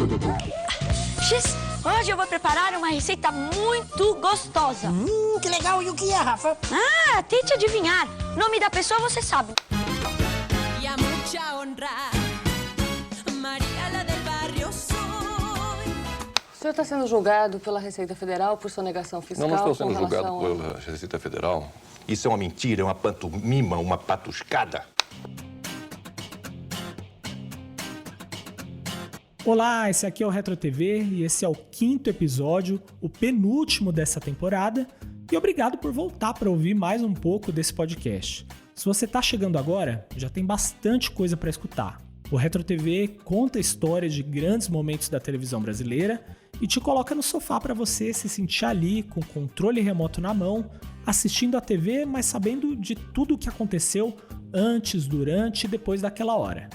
X, hoje eu vou preparar uma receita muito gostosa. Que legal. E o que é, Rafa? Ah, tente adivinhar. Nome da pessoa você sabe. Y a mucha honra, María la del barrio soy. O senhor está sendo julgado pela Receita Federal por sonegação fiscal? Não estou sendo com julgado relação pela Receita Federal. Isso é uma mentira, é uma pantomima, uma patuscada. Olá, esse aqui é o Retro TV e esse é o 5º episódio, o penúltimo dessa temporada. E obrigado por voltar para ouvir mais um pouco desse podcast. Se você está chegando agora, já tem bastante coisa para escutar. O Retro TV conta histórias de grandes momentos da televisão brasileira e te coloca no sofá para você se sentir ali com o controle remoto na mão, assistindo a TV, mas sabendo de tudo o que aconteceu antes, durante e depois daquela hora.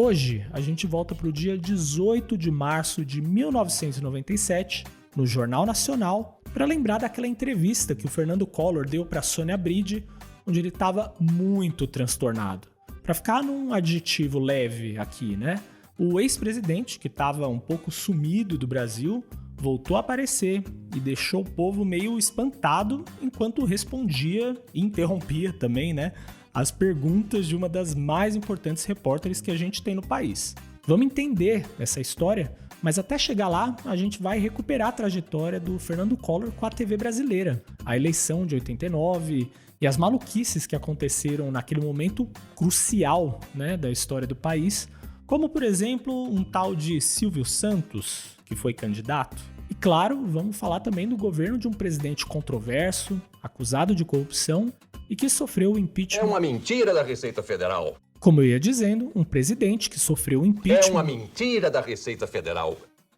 Hoje, a gente volta para o dia 18 de março de 1997, no Jornal Nacional, para lembrar daquela entrevista que o Fernando Collor deu para Sônia Bride, onde ele estava muito transtornado. Para ficar num adjetivo leve aqui, né? O ex-presidente, que estava um pouco sumido do Brasil, voltou a aparecer e deixou o povo meio espantado enquanto respondia e interrompia também, né? As perguntas de uma das mais importantes repórteres que a gente tem no país. Vamos entender essa história, mas até chegar lá, a gente vai recuperar a trajetória do Fernando Collor com a TV brasileira, a eleição de 89 e as maluquices que aconteceram naquele momento crucial, né, da história do país, como, por exemplo, um tal de Silvio Santos, que foi candidato. E claro, vamos falar também do governo de um presidente controverso, acusado de corrupção e que sofreu o impeachment. É uma mentira da Receita Federal. Como eu ia dizendo, um presidente que sofreu o impeachment. É uma mentira da Receita Federal.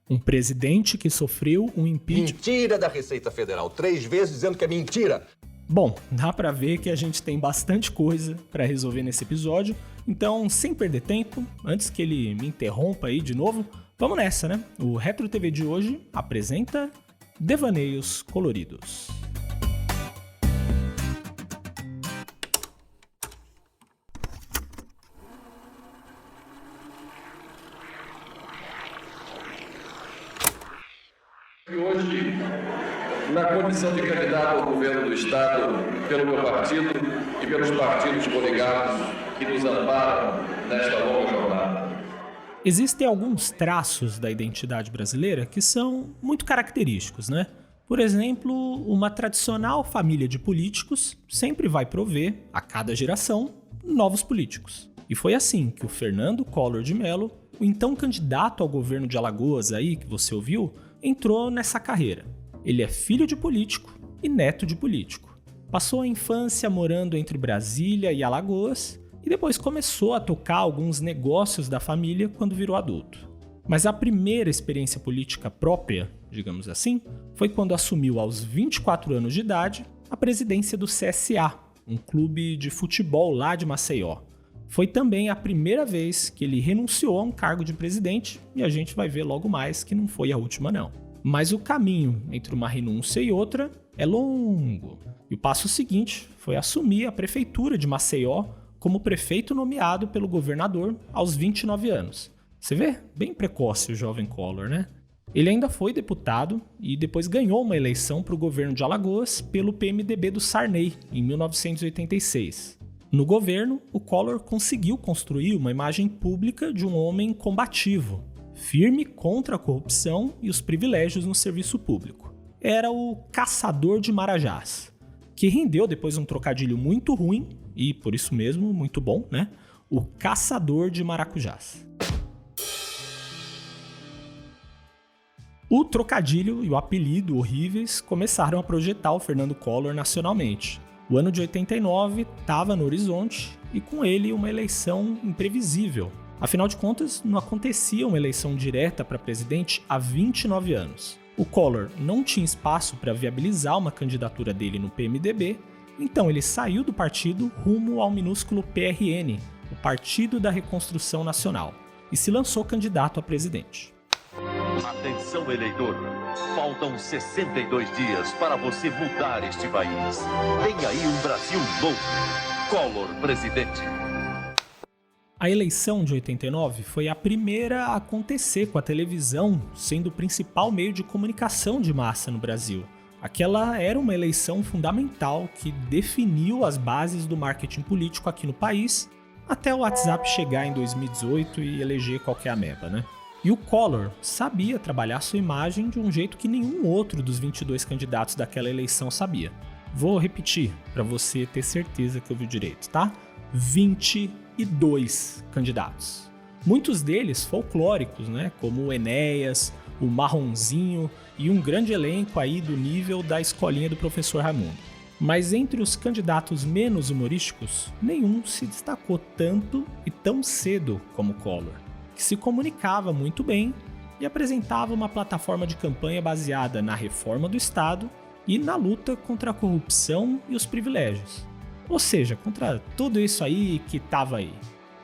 Um presidente que sofreu um impeachment. Mentira da Receita Federal. 3 vezes dizendo que é mentira. Bom, dá pra ver que a gente tem bastante coisa pra resolver nesse episódio. Então, sem perder tempo, antes que ele me interrompa aí de novo, vamos nessa, né? O Retro TV de hoje apresenta Devaneios Coloridos. Hoje, na condição de candidato ao governo do Estado, pelo meu partido e pelos partidos coligados que nos amparam nesta longa jornada. Existem alguns traços da identidade brasileira que são muito característicos, né? Por exemplo, uma tradicional família de políticos sempre vai prover, a cada geração, novos políticos. E foi assim que o Fernando Collor de Mello, o então candidato ao governo de Alagoas aí, que você ouviu, entrou nessa carreira. Ele é filho de político e neto de político. Passou a infância morando entre Brasília e Alagoas e depois começou a tocar alguns negócios da família quando virou adulto. Mas a primeira experiência política própria, digamos assim, foi quando assumiu aos 24 anos de idade a presidência do CSA, um clube de futebol lá de Maceió. Foi também a primeira vez que ele renunciou a um cargo de presidente e a gente vai ver logo mais que não foi a última não. Mas o caminho entre uma renúncia e outra é longo. E o passo seguinte foi assumir a prefeitura de Maceió como prefeito nomeado pelo governador aos 29 anos. Você vê? Bem precoce o jovem Collor, né? Ele ainda foi deputado e depois ganhou uma eleição para o governo de Alagoas pelo PMDB do Sarney, em 1986. No governo, o Collor conseguiu construir uma imagem pública de um homem combativo, firme contra a corrupção e os privilégios no serviço público. Era o caçador de marajás, que rendeu depois um trocadilho muito ruim e, por isso mesmo, muito bom, né? O caçador de maracujás. O trocadilho e o apelido horríveis começaram a projetar o Fernando Collor nacionalmente. O ano de 89 estava no horizonte e com ele uma eleição imprevisível. Afinal de contas, não acontecia uma eleição direta para presidente há 29 anos. O Collor não tinha espaço para viabilizar uma candidatura dele no PMDB, então ele saiu do partido rumo ao minúsculo PRN, o Partido da Reconstrução Nacional, e se lançou candidato a presidente. Atenção, eleitor! Faltam 62 dias para você mudar este país. Vem aí um Brasil novo. Collor, presidente. A eleição de 89 foi a primeira a acontecer com a televisão sendo o principal meio de comunicação de massa no Brasil. Aquela era uma eleição fundamental que definiu as bases do marketing político aqui no país, até o WhatsApp chegar em 2018 e eleger qualquer ameba, né? E o Collor sabia trabalhar sua imagem de um jeito que nenhum outro dos 22 candidatos daquela eleição sabia. Vou repetir para você ter certeza que eu vi direito, tá? 22 candidatos. Muitos deles folclóricos, né? Como o Enéas, o Marronzinho e um grande elenco aí do nível da escolinha do professor Raimundo. Mas entre os candidatos menos humorísticos, nenhum se destacou tanto e tão cedo como Collor, que se comunicava muito bem e apresentava uma plataforma de campanha baseada na reforma do Estado e na luta contra a corrupção e os privilégios. Ou seja, contra tudo isso aí que tava aí.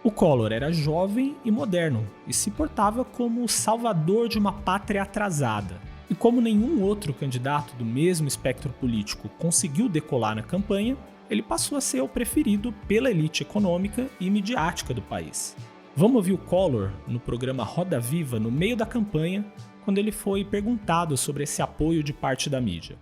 O Collor era jovem e moderno e se portava como o salvador de uma pátria atrasada. E como nenhum outro candidato do mesmo espectro político conseguiu decolar na campanha, ele passou a ser o preferido pela elite econômica e midiática do país. Vamos ouvir o Collor no programa Roda Viva no meio da campanha, quando ele foi perguntado sobre esse apoio de parte da mídia.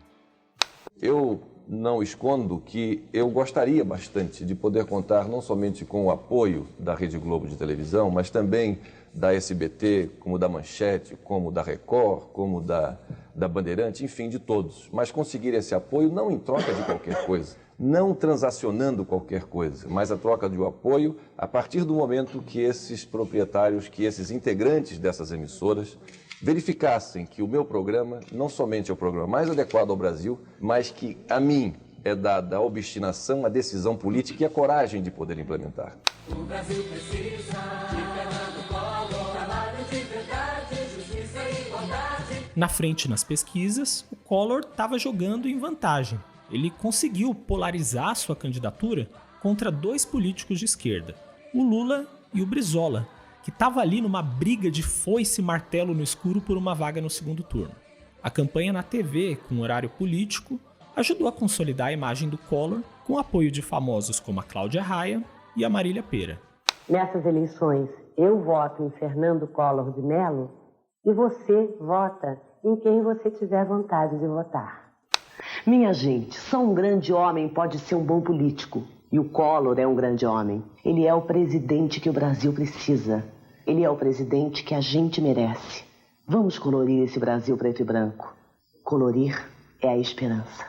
Eu não escondo que eu gostaria bastante de poder contar não somente com o apoio da Rede Globo de televisão, mas também da SBT, como da Manchete, como da Record, como da Bandeirante, enfim, de todos. Mas conseguir esse apoio não em troca de qualquer coisa, não transacionando qualquer coisa, mas a troca de apoio a partir do momento que esses proprietários, que esses integrantes dessas emissoras verificassem que o meu programa não somente é o programa mais adequado ao Brasil, mas que a mim é dada a obstinação, a decisão política e a coragem de poder implementar. O Brasil precisa de Fernando Collor, trabalho de verdade, justiça e igualdade. Na frente nas pesquisas, o Collor estava jogando em vantagem. Ele conseguiu polarizar sua candidatura contra dois políticos de esquerda, o Lula e o Brizola, que estava ali numa briga de foice e martelo no escuro por uma vaga no segundo turno. A campanha na TV, com horário político, ajudou a consolidar a imagem do Collor com o apoio de famosos como a Cláudia Raia e a Marília Pêra. Nessas eleições, eu voto em Fernando Collor de Mello e você vota em quem você tiver vontade de votar. Minha gente, só um grande homem pode ser um bom político. E o Collor é um grande homem. Ele é o presidente que o Brasil precisa. Ele é o presidente que a gente merece. Vamos colorir esse Brasil preto e branco. Colorir é a esperança.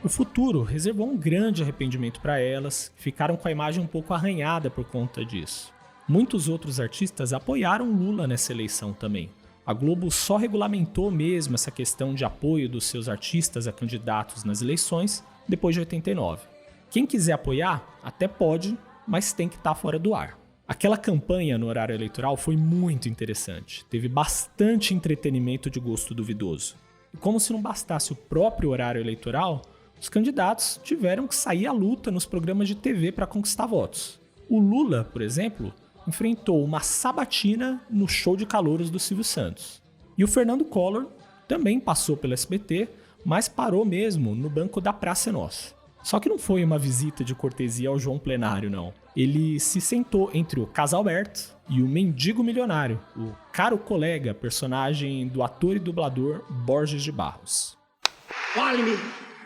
O futuro reservou um grande arrependimento para elas, que ficaram com a imagem um pouco arranhada por conta disso. Muitos outros artistas apoiaram Lula nessa eleição também. A Globo só regulamentou mesmo essa questão de apoio dos seus artistas a candidatos nas eleições depois de 89. Quem quiser apoiar, até pode, mas tem que estar fora do ar. Aquela campanha no horário eleitoral foi muito interessante. Teve bastante entretenimento de gosto duvidoso. E como se não bastasse o próprio horário eleitoral, os candidatos tiveram que sair à luta nos programas de TV para conquistar votos. O Lula, por exemplo, enfrentou uma sabatina no show de calouros do Silvio Santos. E o Fernando Collor também passou pelo SBT, mas parou mesmo no banco da Praça é Nossa. Só que não foi uma visita de cortesia ao João Plenário, não. Ele se sentou entre o Casalberto e o mendigo milionário, o caro colega, personagem do ator e dublador Borges de Barros. Fale-me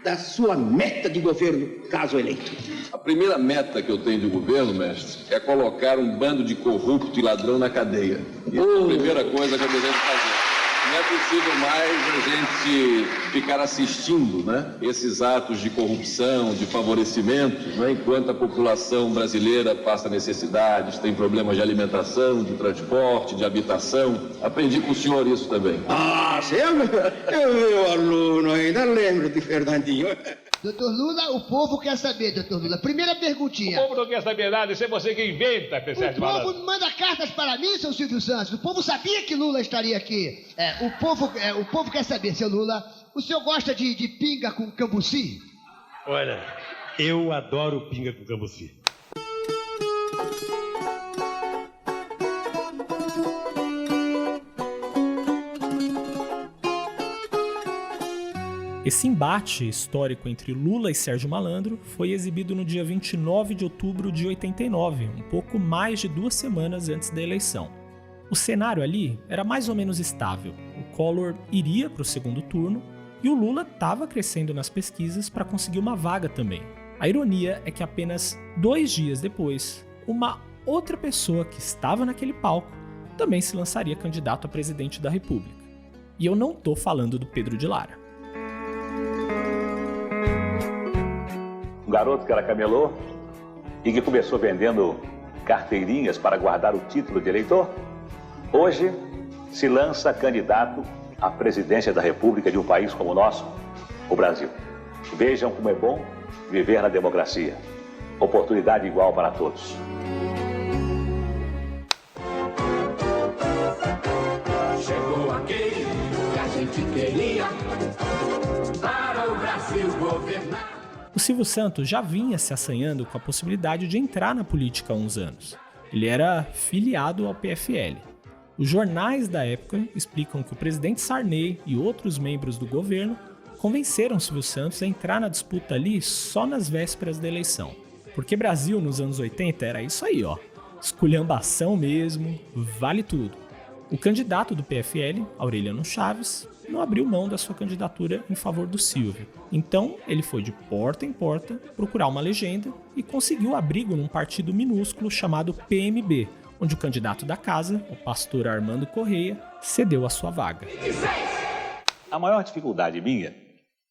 da sua meta de governo, caso eleito. A primeira meta que eu tenho de governo, mestre, é colocar um bando de corrupto e ladrão na cadeia. E essa é a primeira coisa que eu desejo fazer. Não é possível mais a gente ficar assistindo, né, esses atos de corrupção, de favorecimento, né, enquanto a população brasileira passa necessidades, tem problemas de alimentação, de transporte, de habitação. Aprendi com o senhor isso também. Ah, sim, eu meu aluno ainda lembro de Fernandinho. Doutor Lula, o povo quer saber, doutor Lula. Primeira perguntinha. O povo não quer saber nada, isso é você que inventa, P7 Malandro. O povo manda cartas para mim, seu Silvio Santos. O povo sabia que Lula estaria aqui. O povo quer saber, seu Lula, o senhor gosta de pinga com cambuci? Olha, eu adoro pinga com cambuci. Esse embate histórico entre Lula e Sérgio Malandro foi exibido no dia 29 de outubro de 89, um pouco mais de 2 semanas antes da eleição. O cenário ali era mais ou menos estável. O Collor iria para o segundo turno e o Lula estava crescendo nas pesquisas para conseguir uma vaga também. A ironia é que apenas 2 dias depois, uma outra pessoa que estava naquele palco também se lançaria candidato a presidente da República. E eu não estou falando do Pedro de Lara. Um garoto que era camelô e que começou vendendo carteirinhas para guardar o título de eleitor, hoje se lança candidato à presidência da República de um país como o nosso, o Brasil. Vejam como é bom viver na democracia. Oportunidade igual para todos. Chegou aquele que a gente queria para o Brasil governar. O Silvio Santos já vinha se assanhando com a possibilidade de entrar na política há uns anos. Ele era filiado ao PFL. Os jornais da época explicam que o presidente Sarney e outros membros do governo convenceram Silvio Santos a entrar na disputa ali só nas vésperas da eleição. Porque Brasil nos anos 80 era isso aí, ó. Esculhambação mesmo, vale tudo. O candidato do PFL, Aureliano Chaves, não abriu mão da sua candidatura em favor do Silvio. Então, ele foi de porta em porta procurar uma legenda e conseguiu abrigo num partido minúsculo chamado PMB, onde o candidato da casa, o pastor Armando Correia, cedeu a sua vaga. A maior dificuldade minha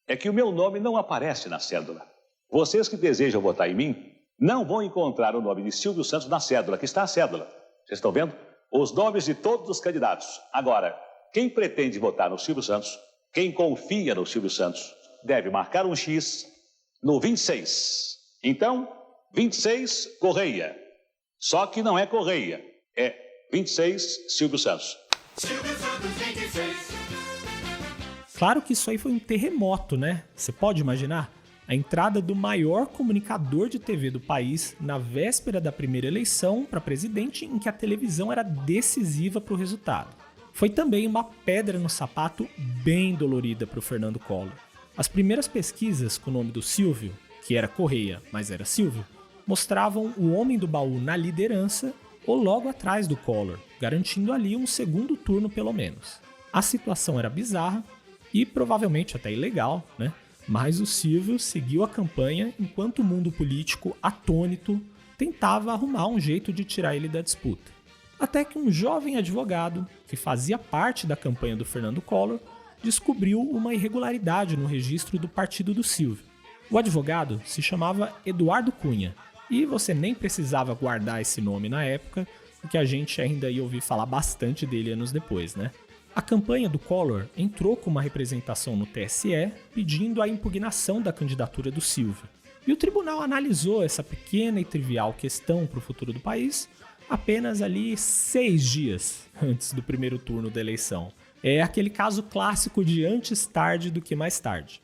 é que o meu nome não aparece na cédula. Vocês que desejam votar em mim não vão encontrar o nome de Silvio Santos na cédula, que está a cédula. Vocês estão vendo? Os nomes de todos os candidatos. Agora, quem pretende votar no Silvio Santos, quem confia no Silvio Santos, deve marcar um X no 26. Então, 26, Correia. Só que não é Correia, é 26, Silvio Santos. Silvio Santos 26. Claro que isso aí foi um terremoto, né? Você pode imaginar? A entrada do maior comunicador de TV do país na véspera da primeira eleição para presidente, em que a televisão era decisiva para o resultado. Foi também uma pedra no sapato bem dolorida para o Fernando Collor. As primeiras pesquisas com o nome do Silvio, que era Correia, mas era Silvio, mostravam o homem do baú na liderança ou logo atrás do Collor, garantindo ali um segundo turno pelo menos. A situação era bizarra e provavelmente até ilegal, né? Mas o Silvio seguiu a campanha enquanto o mundo político, atônito, tentava arrumar um jeito de tirar ele da disputa. Até que um jovem advogado, que fazia parte da campanha do Fernando Collor, descobriu uma irregularidade no registro do partido do Silvio. O advogado se chamava Eduardo Cunha, e você nem precisava guardar esse nome na época, porque a gente ainda ia ouvir falar bastante dele anos depois, né? A campanha do Collor entrou com uma representação no TSE pedindo a impugnação da candidatura do Silvio. E o tribunal analisou essa pequena e trivial questão para o futuro do país apenas ali 6 dias antes do primeiro turno da eleição. É aquele caso clássico de antes tarde do que mais tarde.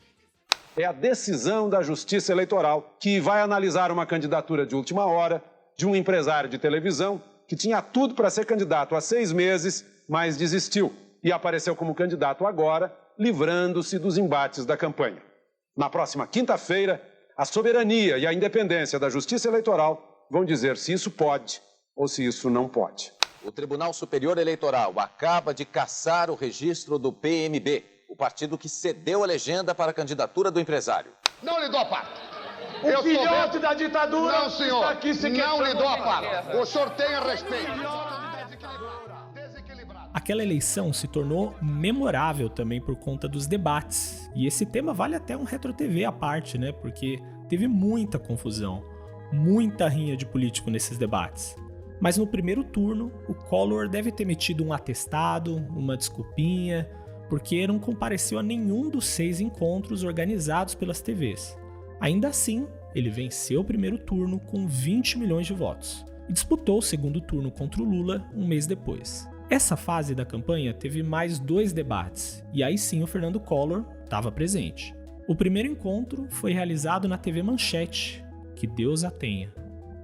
É a decisão da Justiça Eleitoral que vai analisar uma candidatura de última hora de um empresário de televisão que tinha tudo para ser candidato há 6 meses, mas desistiu e apareceu como candidato agora, livrando-se dos embates da campanha. Na próxima quinta-feira, a soberania e a independência da Justiça Eleitoral vão dizer se isso pode ou se isso não pode. O Tribunal Superior Eleitoral acaba de cassar o registro do PMB, o partido que cedeu a legenda para a candidatura do empresário. Não lhe dou a parte. O filhote da ditadura não, senhor. Está aqui se não lhe dou a parte. O senhor tenha respeito. Aquela eleição se tornou memorável também por conta dos debates. E esse tema vale até um Retro TV à parte, né? Porque teve muita confusão, muita rinha de político nesses debates. Mas no primeiro turno, o Collor deve ter metido um atestado, uma desculpinha, porque não compareceu a nenhum dos 6 encontros organizados pelas TVs. Ainda assim, ele venceu o primeiro turno com 20 milhões de votos e disputou o segundo turno contra o Lula um mês depois. Essa fase da campanha teve mais 2 debates, e aí sim o Fernando Collor estava presente. O primeiro encontro foi realizado na TV Manchete, que Deus a tenha.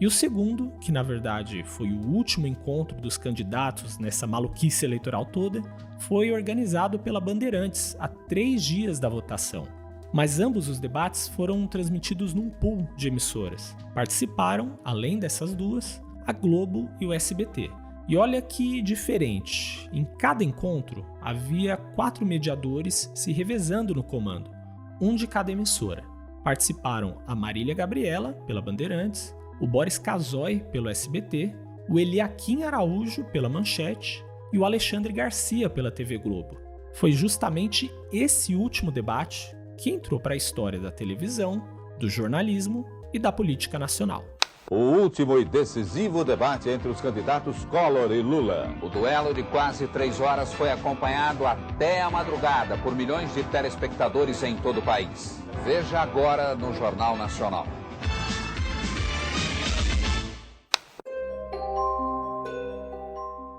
E o segundo, que na verdade foi o último encontro dos candidatos nessa maluquice eleitoral toda, foi organizado pela Bandeirantes a 3 dias da votação. Mas ambos os debates foram transmitidos num pool de emissoras. Participaram, além dessas duas, a Globo e o SBT. E olha que diferente, em cada encontro havia 4 mediadores se revezando no comando, um de cada emissora. Participaram a Marília Gabriela, pela Bandeirantes, o Boris Casoy, pelo SBT, o Eliakim Araújo, pela Manchete, e o Alexandre Garcia, pela TV Globo. Foi justamente esse último debate que entrou para a história da televisão, do jornalismo e da política nacional. O último e decisivo debate entre os candidatos Collor e Lula. O duelo de quase 3 horas foi acompanhado até a madrugada por milhões de telespectadores em todo o país. Veja agora no Jornal Nacional.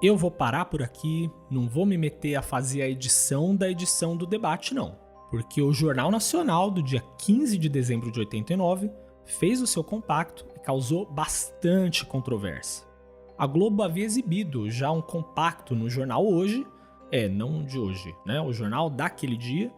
Eu vou parar por aqui, não vou me meter a fazer a edição da edição do debate não, porque o Jornal Nacional do dia 15 de dezembro de 89 fez o seu compacto e causou bastante controvérsia. A Globo havia exibido já um compacto no jornal Hoje, não de hoje, né? O jornal daquele dia,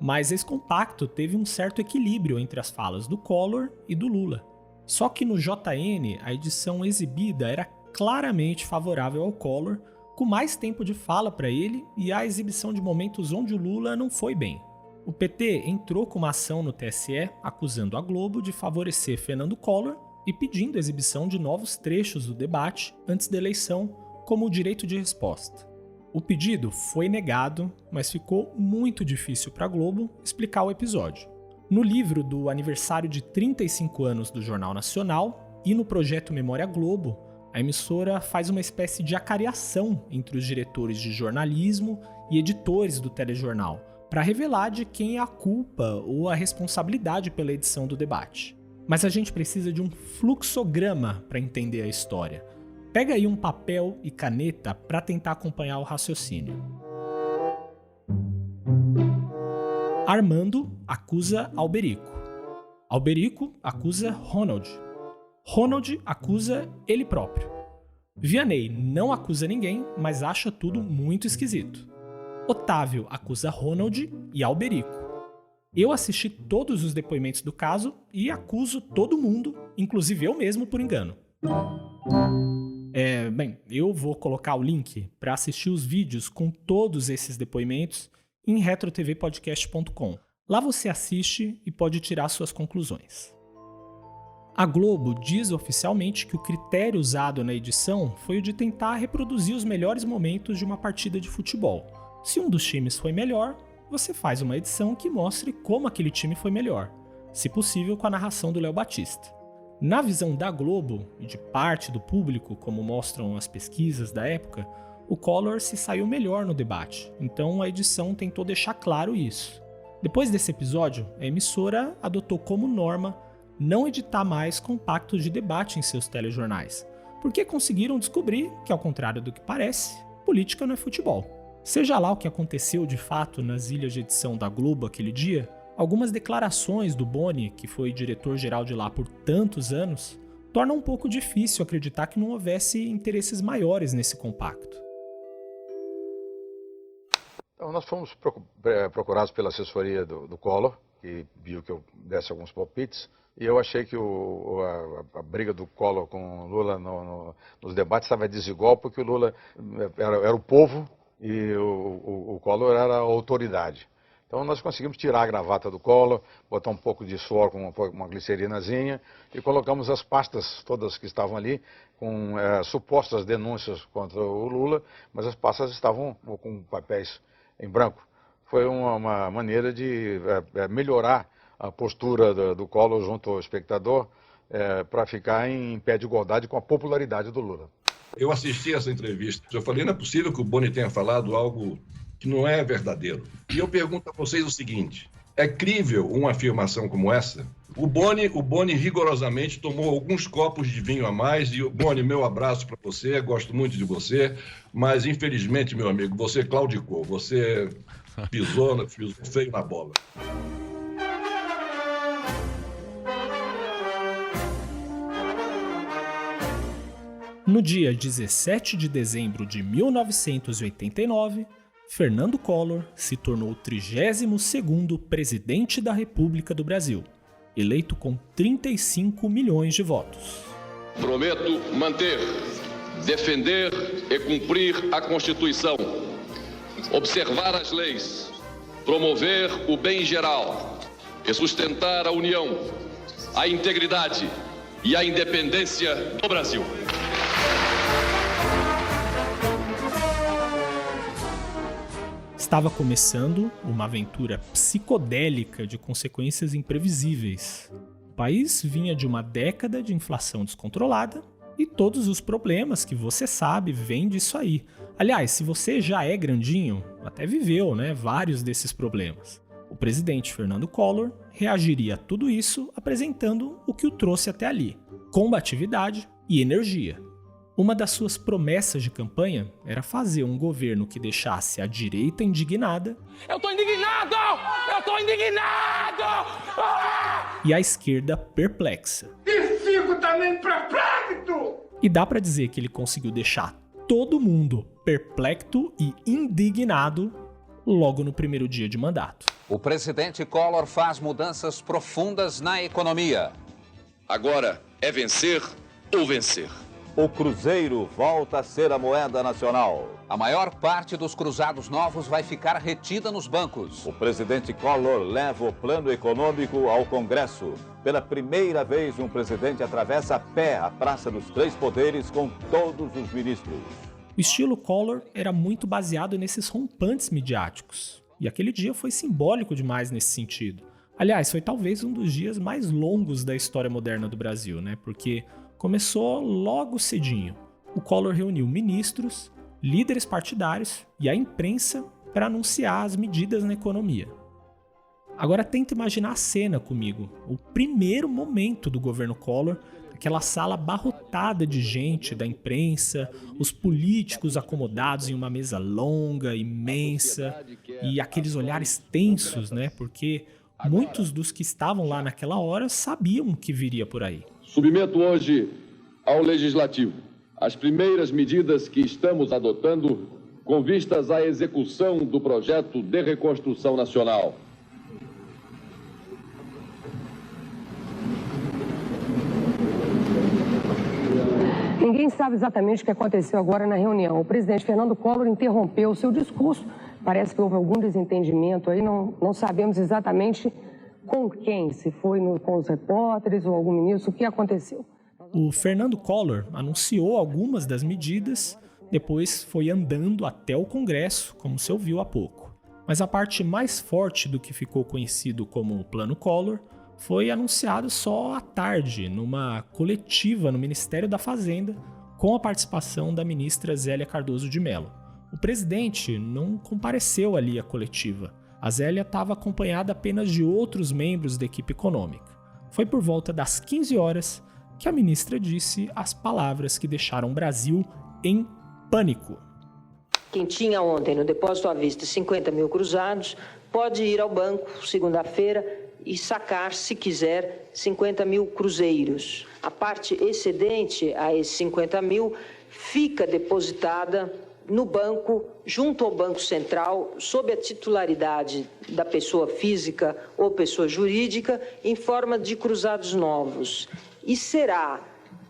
mas esse compacto teve um certo equilíbrio entre as falas do Collor e do Lula. Só que no JN, a edição exibida era claramente favorável ao Collor, com mais tempo de fala para ele e a exibição de momentos onde o Lula não foi bem. O PT entrou com uma ação no TSE acusando a Globo de favorecer Fernando Collor e pedindo a exibição de novos trechos do debate antes da eleição, como o direito de resposta. O pedido foi negado, mas ficou muito difícil para a Globo explicar o episódio. No livro do aniversário de 35 anos do Jornal Nacional e no projeto Memória Globo, a emissora faz uma espécie de acariação entre os diretores de jornalismo e editores do telejornal, para revelar de quem é a culpa ou a responsabilidade pela edição do debate. Mas a gente precisa de um fluxograma para entender a história. Pega aí um papel e caneta para tentar acompanhar o raciocínio. Armando acusa Alberico. Alberico acusa Ronald. Ronald acusa ele próprio. Vianney não acusa ninguém, mas acha tudo muito esquisito. Otávio acusa Ronald e Alberico. Eu assisti todos os depoimentos do caso e acuso todo mundo, inclusive eu mesmo, por engano. Eu vou colocar o link para assistir os vídeos com todos esses depoimentos em retrotvpodcast.com. Lá você assiste e pode tirar suas conclusões. A Globo diz oficialmente que o critério usado na edição foi o de tentar reproduzir os melhores momentos de uma partida de futebol. Se um dos times foi melhor, você faz uma edição que mostre como aquele time foi melhor, se possível com a narração do Léo Batista. Na visão da Globo e de parte do público, como mostram as pesquisas da época, o Collor se saiu melhor no debate, então a edição tentou deixar claro isso. Depois desse episódio, a emissora adotou como norma não editar mais compactos de debate em seus telejornais, porque conseguiram descobrir que, ao contrário do que parece, política não é futebol. Seja lá o que aconteceu de fato nas ilhas de edição da Globo aquele dia, algumas declarações do Boni, que foi diretor-geral de lá por tantos anos, tornam um pouco difícil acreditar que não houvesse interesses maiores nesse compacto. Então, nós fomos procurados pela assessoria do Collor, que viu que eu desse alguns palpites, e eu achei que a briga do Collor com o Lula nos debates estava desigual, porque o Lula era o povo e o Collor era a autoridade. Então nós conseguimos tirar a gravata do Collor, botar um pouco de suor com uma glicerinazinha e colocamos as pastas todas que estavam ali com supostas denúncias contra o Lula, mas as pastas estavam com papéis em branco. Foi uma maneira de melhorar a postura do Collor junto ao espectador para ficar em pé de igualdade com a popularidade do Lula. Eu assisti essa entrevista. Eu falei, não é possível que o Boni tenha falado algo que não é verdadeiro. E eu pergunto a vocês o seguinte, é crível uma afirmação como essa? O Boni rigorosamente tomou alguns copos de vinho a mais e, Boni, meu abraço para você, gosto muito de você, mas infelizmente, meu amigo, você claudicou, você pisou feio na bola. No dia 17 de dezembro de 1989, Fernando Collor se tornou o 32º presidente da República do Brasil, eleito com 35 milhões de votos. Prometo manter, defender e cumprir a Constituição, observar as leis, promover o bem geral e sustentar a união, a integridade e a independência do Brasil. Estava começando uma aventura psicodélica de consequências imprevisíveis. O país vinha de uma década de inflação descontrolada e todos os problemas que você sabe vêm disso aí. Aliás, se você já é grandinho, até viveu, vários desses problemas. O presidente Fernando Collor reagiria a tudo isso apresentando o que o trouxe até ali: combatividade e energia. Uma das suas promessas de campanha era fazer um governo que deixasse a direita indignada. Eu tô indignado! Eu tô indignado! Ah! E a esquerda perplexa. E fico também perplexo! E dá pra dizer que ele conseguiu deixar todo mundo perplexo e indignado logo no primeiro dia de mandato. O presidente Collor faz mudanças profundas na economia. Agora é vencer ou vencer. O Cruzeiro volta a ser a moeda nacional. A maior parte dos cruzados novos vai ficar retida nos bancos. O presidente Collor leva o plano econômico ao Congresso. Pela primeira vez, um presidente atravessa a pé a Praça dos Três Poderes com todos os ministros. O estilo Collor era muito baseado nesses rompantes midiáticos. E aquele dia foi simbólico demais nesse sentido. Aliás, foi talvez um dos dias mais longos da história moderna do Brasil, Porque começou logo cedinho. O Collor reuniu ministros, líderes partidários e a imprensa para anunciar as medidas na economia. Agora tenta imaginar a cena comigo, o primeiro momento do governo Collor, aquela sala abarrotada de gente da imprensa, os políticos acomodados em uma mesa longa, imensa, e aqueles olhares tensos, Porque muitos dos que estavam lá naquela hora sabiam o que viria por aí. Submeto hoje ao Legislativo as primeiras medidas que estamos adotando com vistas à execução do projeto de reconstrução nacional. Ninguém sabe exatamente o que aconteceu agora na reunião. O presidente Fernando Collor interrompeu o seu discurso. Parece que houve algum desentendimento aí, não sabemos exatamente com quem, se foi com os repórteres ou algum ministro, o que aconteceu. O Fernando Collor anunciou algumas das medidas, depois foi andando até o Congresso, como se ouviu há pouco. Mas a parte mais forte do que ficou conhecido como o Plano Collor foi anunciado só à tarde, numa coletiva no Ministério da Fazenda, com a participação da ministra Zélia Cardoso de Mello. O presidente não compareceu ali à coletiva. A Zélia estava acompanhada apenas de outros membros da equipe econômica. Foi por volta das 15 horas que a ministra disse as palavras que deixaram o Brasil em pânico. Quem tinha ontem no depósito à vista 50 mil cruzados pode ir ao banco segunda-feira e sacar, se quiser, 50 mil cruzeiros. A parte excedente a esses 50 mil fica depositada no banco, junto ao Banco Central, sob a titularidade da pessoa física ou pessoa jurídica, em forma de cruzados novos. E será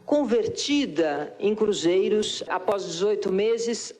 convertida em cruzeiros após 18 meses.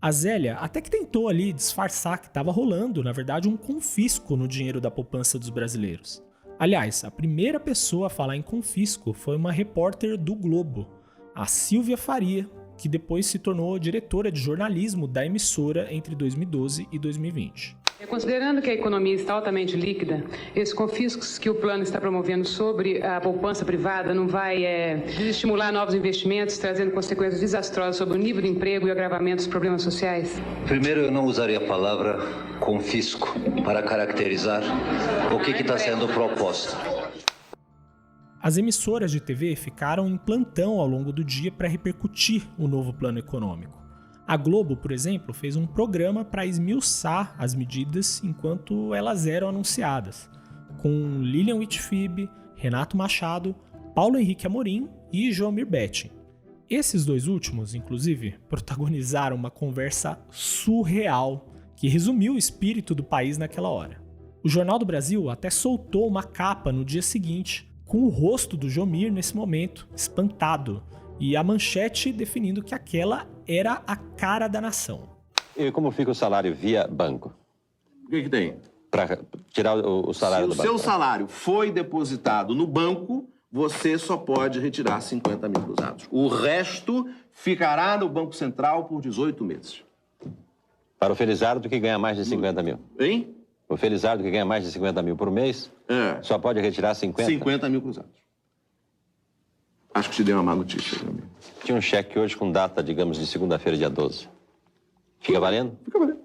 A Zélia até que tentou ali disfarçar que estava rolando, na verdade, um confisco no dinheiro da poupança dos brasileiros. Aliás, a primeira pessoa a falar em confisco foi uma repórter do Globo, a Silvia Faria, que depois se tornou diretora de jornalismo da emissora entre 2012 e 2020. Considerando que a economia está altamente líquida, esses confiscos que o plano está promovendo sobre a poupança privada não vai desestimular novos investimentos, trazendo consequências desastrosas sobre o nível de emprego e o agravamento dos problemas sociais? Primeiro, eu não usaria a palavra confisco para caracterizar o que está sendo proposto. As emissoras de TV ficaram em plantão ao longo do dia para repercutir o novo plano econômico. A Globo, por exemplo, fez um programa para esmiuçar as medidas enquanto elas eram anunciadas, com Lilian Whitfield, Renato Machado, Paulo Henrique Amorim e Joamir Betting. Esses dois últimos, inclusive, protagonizaram uma conversa surreal que resumiu o espírito do país naquela hora. O Jornal do Brasil até soltou uma capa no dia seguinte, com o rosto do Jomir nesse momento, espantado, e a manchete definindo que aquela era a cara da nação. E como fica o salário via banco? O que tem? Para tirar o salário do banco. Se o seu salário foi depositado no banco, você só pode retirar 50 mil cruzados. O resto ficará no Banco Central por 18 meses. Para o felizardo que ganha mais de 50 mil. Hein? O felizardo que ganha mais de 50 mil por mês, só pode retirar 50? 50 mil cruzados. Acho que te dei uma má notícia, meu amigo. Tinha um cheque hoje com data, digamos, de segunda-feira, dia 12. Fica valendo? Fica valendo.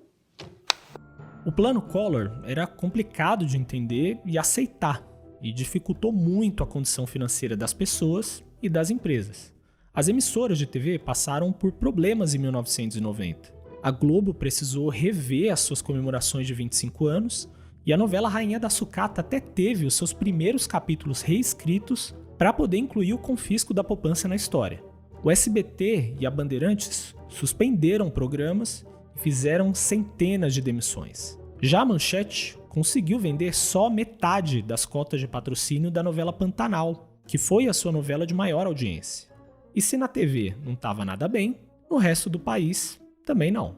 O plano Collor era complicado de entender e aceitar, e dificultou muito a condição financeira das pessoas e das empresas. As emissoras de TV passaram por problemas em 1990. A Globo precisou rever as suas comemorações de 25 anos, e a novela Rainha da Sucata até teve os seus primeiros capítulos reescritos para poder incluir o confisco da poupança na história. O SBT e a Bandeirantes suspenderam programas e fizeram centenas de demissões. Já a Manchete conseguiu vender só metade das cotas de patrocínio da novela Pantanal, que foi a sua novela de maior audiência. E se na TV não estava nada bem, no resto do país também não.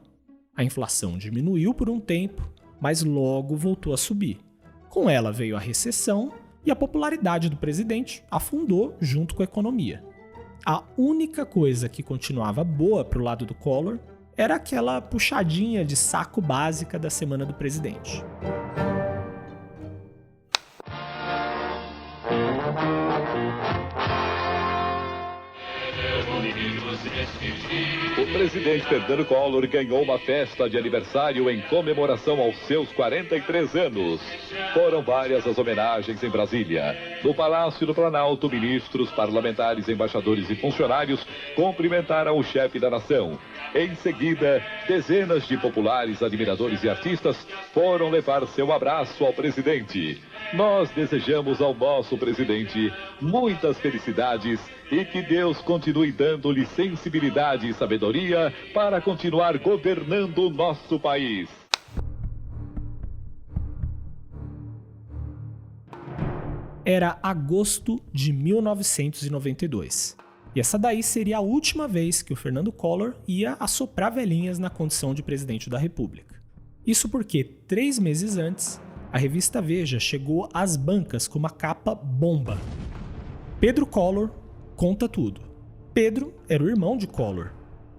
A inflação diminuiu por um tempo, mas logo voltou a subir. Com ela veio a recessão e a popularidade do presidente afundou junto com a economia. A única coisa que continuava boa pro lado do Collor era aquela puxadinha de saco básica da semana do presidente. O presidente Fernando Collor ganhou uma festa de aniversário em comemoração aos seus 43 anos. Foram várias as homenagens em Brasília. No Palácio do Planalto, ministros, parlamentares, embaixadores e funcionários cumprimentaram o chefe da nação. Em seguida, dezenas de populares, admiradores e artistas foram levar seu abraço ao presidente. Nós desejamos ao nosso presidente muitas felicidades e que Deus continue dando-lhe sensibilidade e sabedoria para continuar governando o nosso país. Era agosto de 1992. E essa daí seria a última vez que o Fernando Collor ia assoprar velhinhas na condição de presidente da República. Isso porque, 3 meses antes, a revista Veja chegou às bancas com uma capa bomba. Pedro Collor conta tudo. Pedro era o irmão de Collor,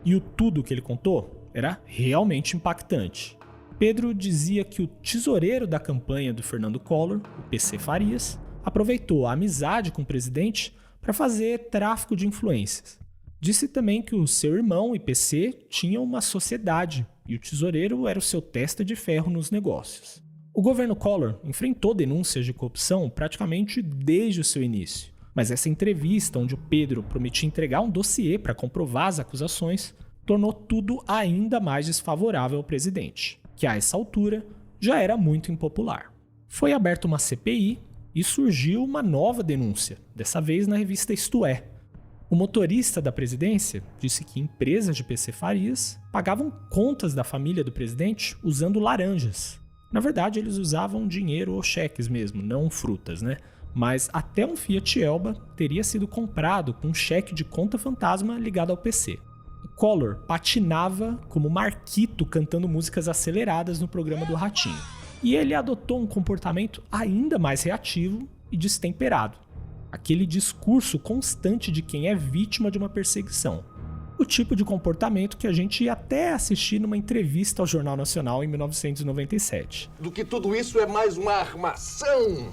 e o tudo que ele contou era realmente impactante. Pedro dizia que o tesoureiro da campanha do Fernando Collor, o PC Farias, aproveitou a amizade com o presidente para fazer tráfico de influências. Disse também que o seu irmão e PC tinham uma sociedade, e o tesoureiro era o seu testa de ferro nos negócios. O governo Collor enfrentou denúncias de corrupção praticamente desde o seu início, mas essa entrevista onde o Pedro prometia entregar um dossiê para comprovar as acusações tornou tudo ainda mais desfavorável ao presidente, que a essa altura já era muito impopular. Foi aberta uma CPI e surgiu uma nova denúncia, dessa vez na revista Isto É. O motorista da presidência disse que empresas de PC Farias pagavam contas da família do presidente usando laranjas. Na verdade, eles usavam dinheiro ou cheques mesmo, não frutas, né? Mas até um Fiat Elba teria sido comprado com um cheque de conta fantasma ligado ao PC. O Collor patinava como Marquito cantando músicas aceleradas no programa do Ratinho. E ele adotou um comportamento ainda mais reativo e destemperado. Aquele discurso constante de quem é vítima de uma perseguição. O tipo de comportamento que a gente ia até assistir numa entrevista ao Jornal Nacional em 1997. Do que tudo isso é mais uma armação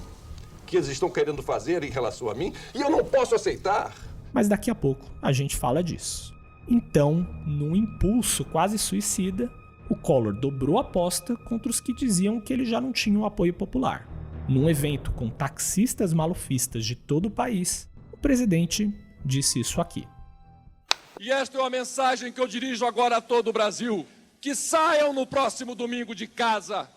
que eles estão querendo fazer em relação a mim e eu não posso aceitar. Mas daqui a pouco a gente fala disso. Então, num impulso quase suicida, o Collor dobrou a aposta contra os que diziam que ele já não tinha o apoio popular. Num evento com taxistas malufistas de todo o país, o presidente disse isso aqui. E esta é uma mensagem que eu dirijo agora a todo o Brasil. Que saiam no próximo domingo de casa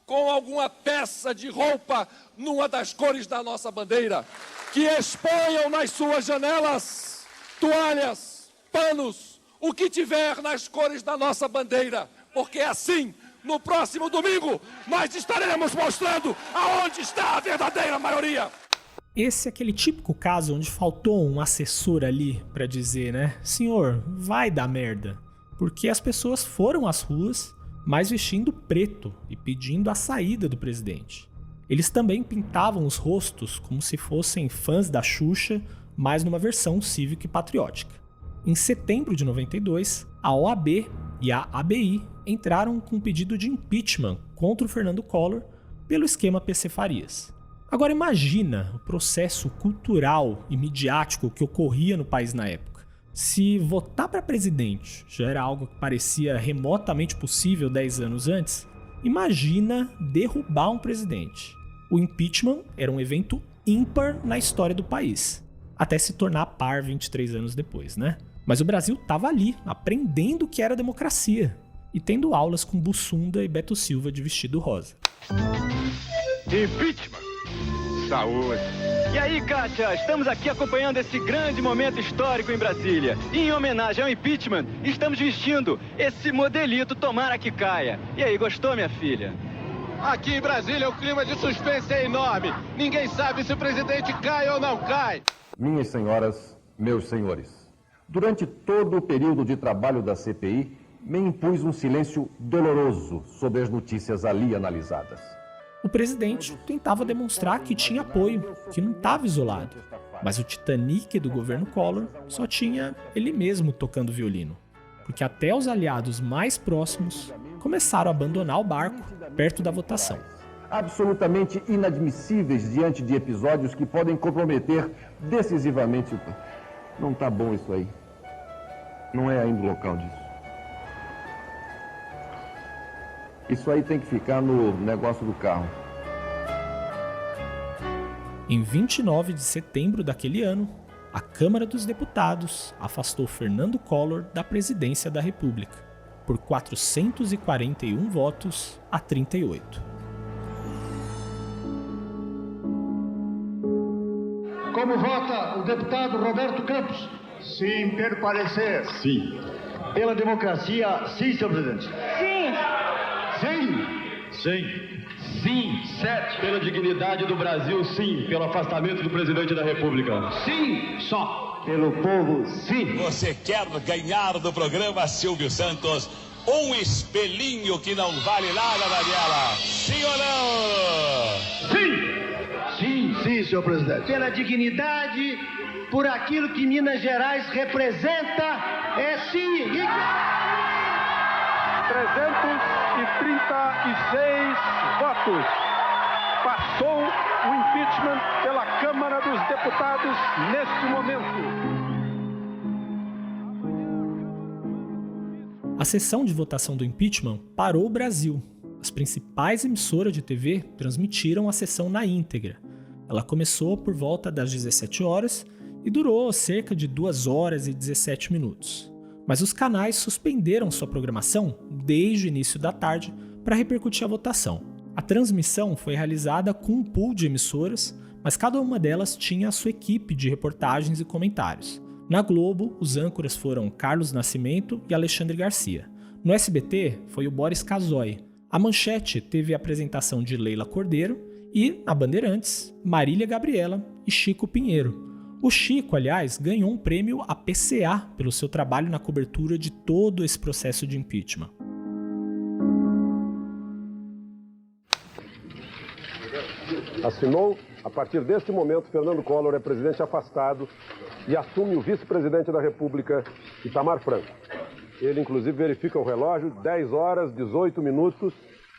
com alguma peça de roupa numa das cores da nossa bandeira. Que exponham nas suas janelas toalhas, panos, o que tiver nas cores da nossa bandeira. Porque assim no próximo domingo, nós estaremos mostrando aonde está a verdadeira maioria. Esse é aquele típico caso onde faltou um assessor ali pra dizer, né? Senhor, vai dar merda. Porque as pessoas foram às ruas, mas vestindo preto e pedindo a saída do presidente. Eles também pintavam os rostos como se fossem fãs da Xuxa, mas numa versão cívica e patriótica. Em setembro de 92, a OAB e a ABI entraram com um pedido de impeachment contra o Fernando Collor pelo esquema PC Farias. Agora imagina o processo cultural e midiático que ocorria no país na época. Se votar para presidente já era algo que parecia remotamente possível 10 anos antes, imagina derrubar um presidente. O impeachment era um evento ímpar na história do país, até se tornar par 23 anos depois, né? Mas o Brasil estava ali, aprendendo o que era democracia e tendo aulas com Bussunda e Beto Silva de vestido rosa. Impeachment! Saúde! E aí, Kátia, estamos aqui acompanhando esse grande momento histórico em Brasília. E em homenagem ao impeachment, estamos vestindo esse modelito Tomara que Caia. E aí, gostou, minha filha? Aqui em Brasília o clima de suspense é enorme. Ninguém sabe se o presidente cai ou não cai. Minhas senhoras, meus senhores, durante todo o período de trabalho da CPI, me impus um silêncio doloroso sobre as notícias ali analisadas. O presidente tentava demonstrar que tinha apoio, que não estava isolado. Mas o Titanic do governo Collor só tinha ele mesmo tocando violino. Porque até os aliados mais próximos começaram a abandonar o barco perto da votação. Absolutamente inadmissíveis diante de episódios que podem comprometer decisivamente. Não tá bom isso aí. Não é ainda o local disso. Isso aí tem que ficar no negócio do carro. Em 29 de setembro daquele ano, a Câmara dos Deputados afastou Fernando Collor da presidência da República, por 441 votos a 38. Como vota o deputado Roberto Campos? Sim, pelo parecer. Sim. Pela democracia, sim, senhor presidente. Sim! Sim. Sim. Sim. 7. Pela dignidade do Brasil, sim. Pelo afastamento do presidente da República. Sim, só. Pelo povo, sim. Você quer ganhar do programa Silvio Santos um espelhinho que não vale nada, Daniela? Sim ou não? Sim. Sim, sim, senhor presidente. Pela dignidade, por aquilo que Minas Gerais representa, é sim. 336 votos. Passou o impeachment pela Câmara dos Deputados neste momento. A sessão de votação do impeachment parou o Brasil. As principais emissoras de TV transmitiram a sessão na íntegra. Ela começou por volta das 17 horas e durou cerca de 2 horas e 17 minutos. Mas os canais suspenderam sua programação desde o início da tarde para repercutir a votação. A transmissão foi realizada com um pool de emissoras, mas cada uma delas tinha a sua equipe de reportagens e comentários. Na Globo, os âncoras foram Carlos Nascimento e Alexandre Garcia. No SBT, foi o Boris Casoy. A Manchete teve a apresentação de Leila Cordeiro e, na Bandeirantes, Marília Gabriela e Chico Pinheiro. O Chico, aliás, ganhou um prêmio APCA pelo seu trabalho na cobertura de todo esse processo de impeachment. Assinou, a partir deste momento, Fernando Collor é presidente afastado e assume o vice-presidente da República, Itamar Franco. Ele, inclusive, verifica o relógio, 10 horas, 18 minutos,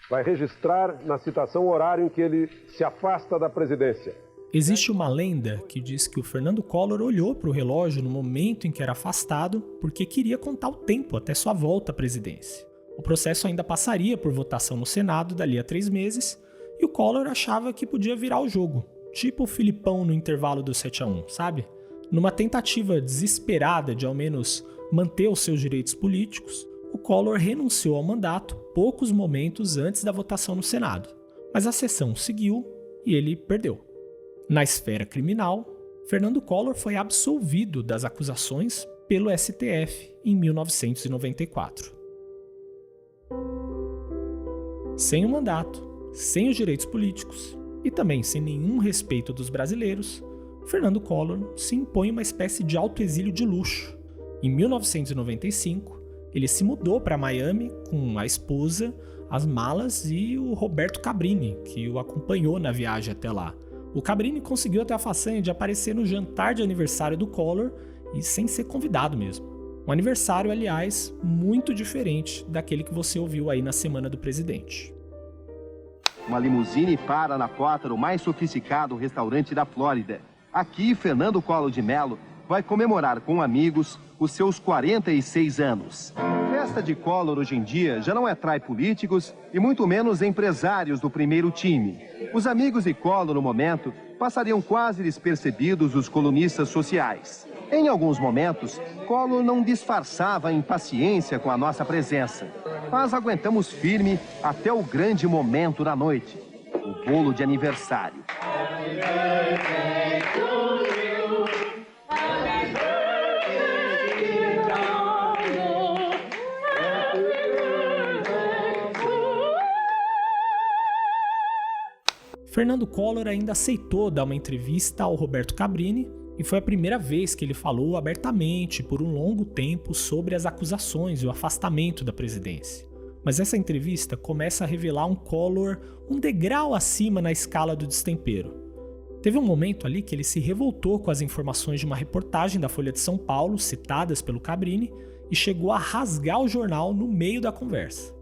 vai registrar na citação o horário em que ele se afasta da presidência. Existe uma lenda que diz que o Fernando Collor olhou para o relógio no momento em que era afastado porque queria contar o tempo até sua volta à presidência. O processo ainda passaria por votação no Senado dali a 3 meses e o Collor achava que podia virar o jogo, tipo o Filipão no intervalo do 7-1, sabe? Numa tentativa desesperada de ao menos manter os seus direitos políticos, o Collor renunciou ao mandato poucos momentos antes da votação no Senado, mas a sessão seguiu e ele perdeu. Na esfera criminal, Fernando Collor foi absolvido das acusações pelo STF em 1994. Sem o mandato, sem os direitos políticos e também sem nenhum respeito dos brasileiros, Fernando Collor se impõe uma espécie de autoexílio de luxo. Em 1995, ele se mudou para Miami com a esposa, as malas e o Roberto Cabrini, que o acompanhou na viagem até lá. O Cabrini conseguiu até a façanha de aparecer no jantar de aniversário do Collor e sem ser convidado mesmo. Um aniversário, aliás, muito diferente daquele que você ouviu aí na semana do presidente. Uma limusine para na porta do mais sofisticado restaurante da Flórida. Aqui, Fernando Collor de Mello vai comemorar com amigos os seus 46 anos. Festa de Collor hoje em dia já não atrai políticos e muito menos empresários do primeiro time. Os amigos de Collor no momento passariam quase despercebidos os colunistas sociais. Em alguns momentos, Collor não disfarçava a impaciência com a nossa presença. Mas aguentamos firme até o grande momento da noite, o bolo de aniversário. Fernando Collor ainda aceitou dar uma entrevista ao Roberto Cabrini e foi a primeira vez que ele falou abertamente por um longo tempo sobre as acusações e o afastamento da presidência. Mas essa entrevista começa a revelar um Collor um degrau acima na escala do destempero. Teve um momento ali que ele se revoltou com as informações de uma reportagem da Folha de São Paulo, citadas pelo Cabrini, e chegou a rasgar o jornal no meio da conversa.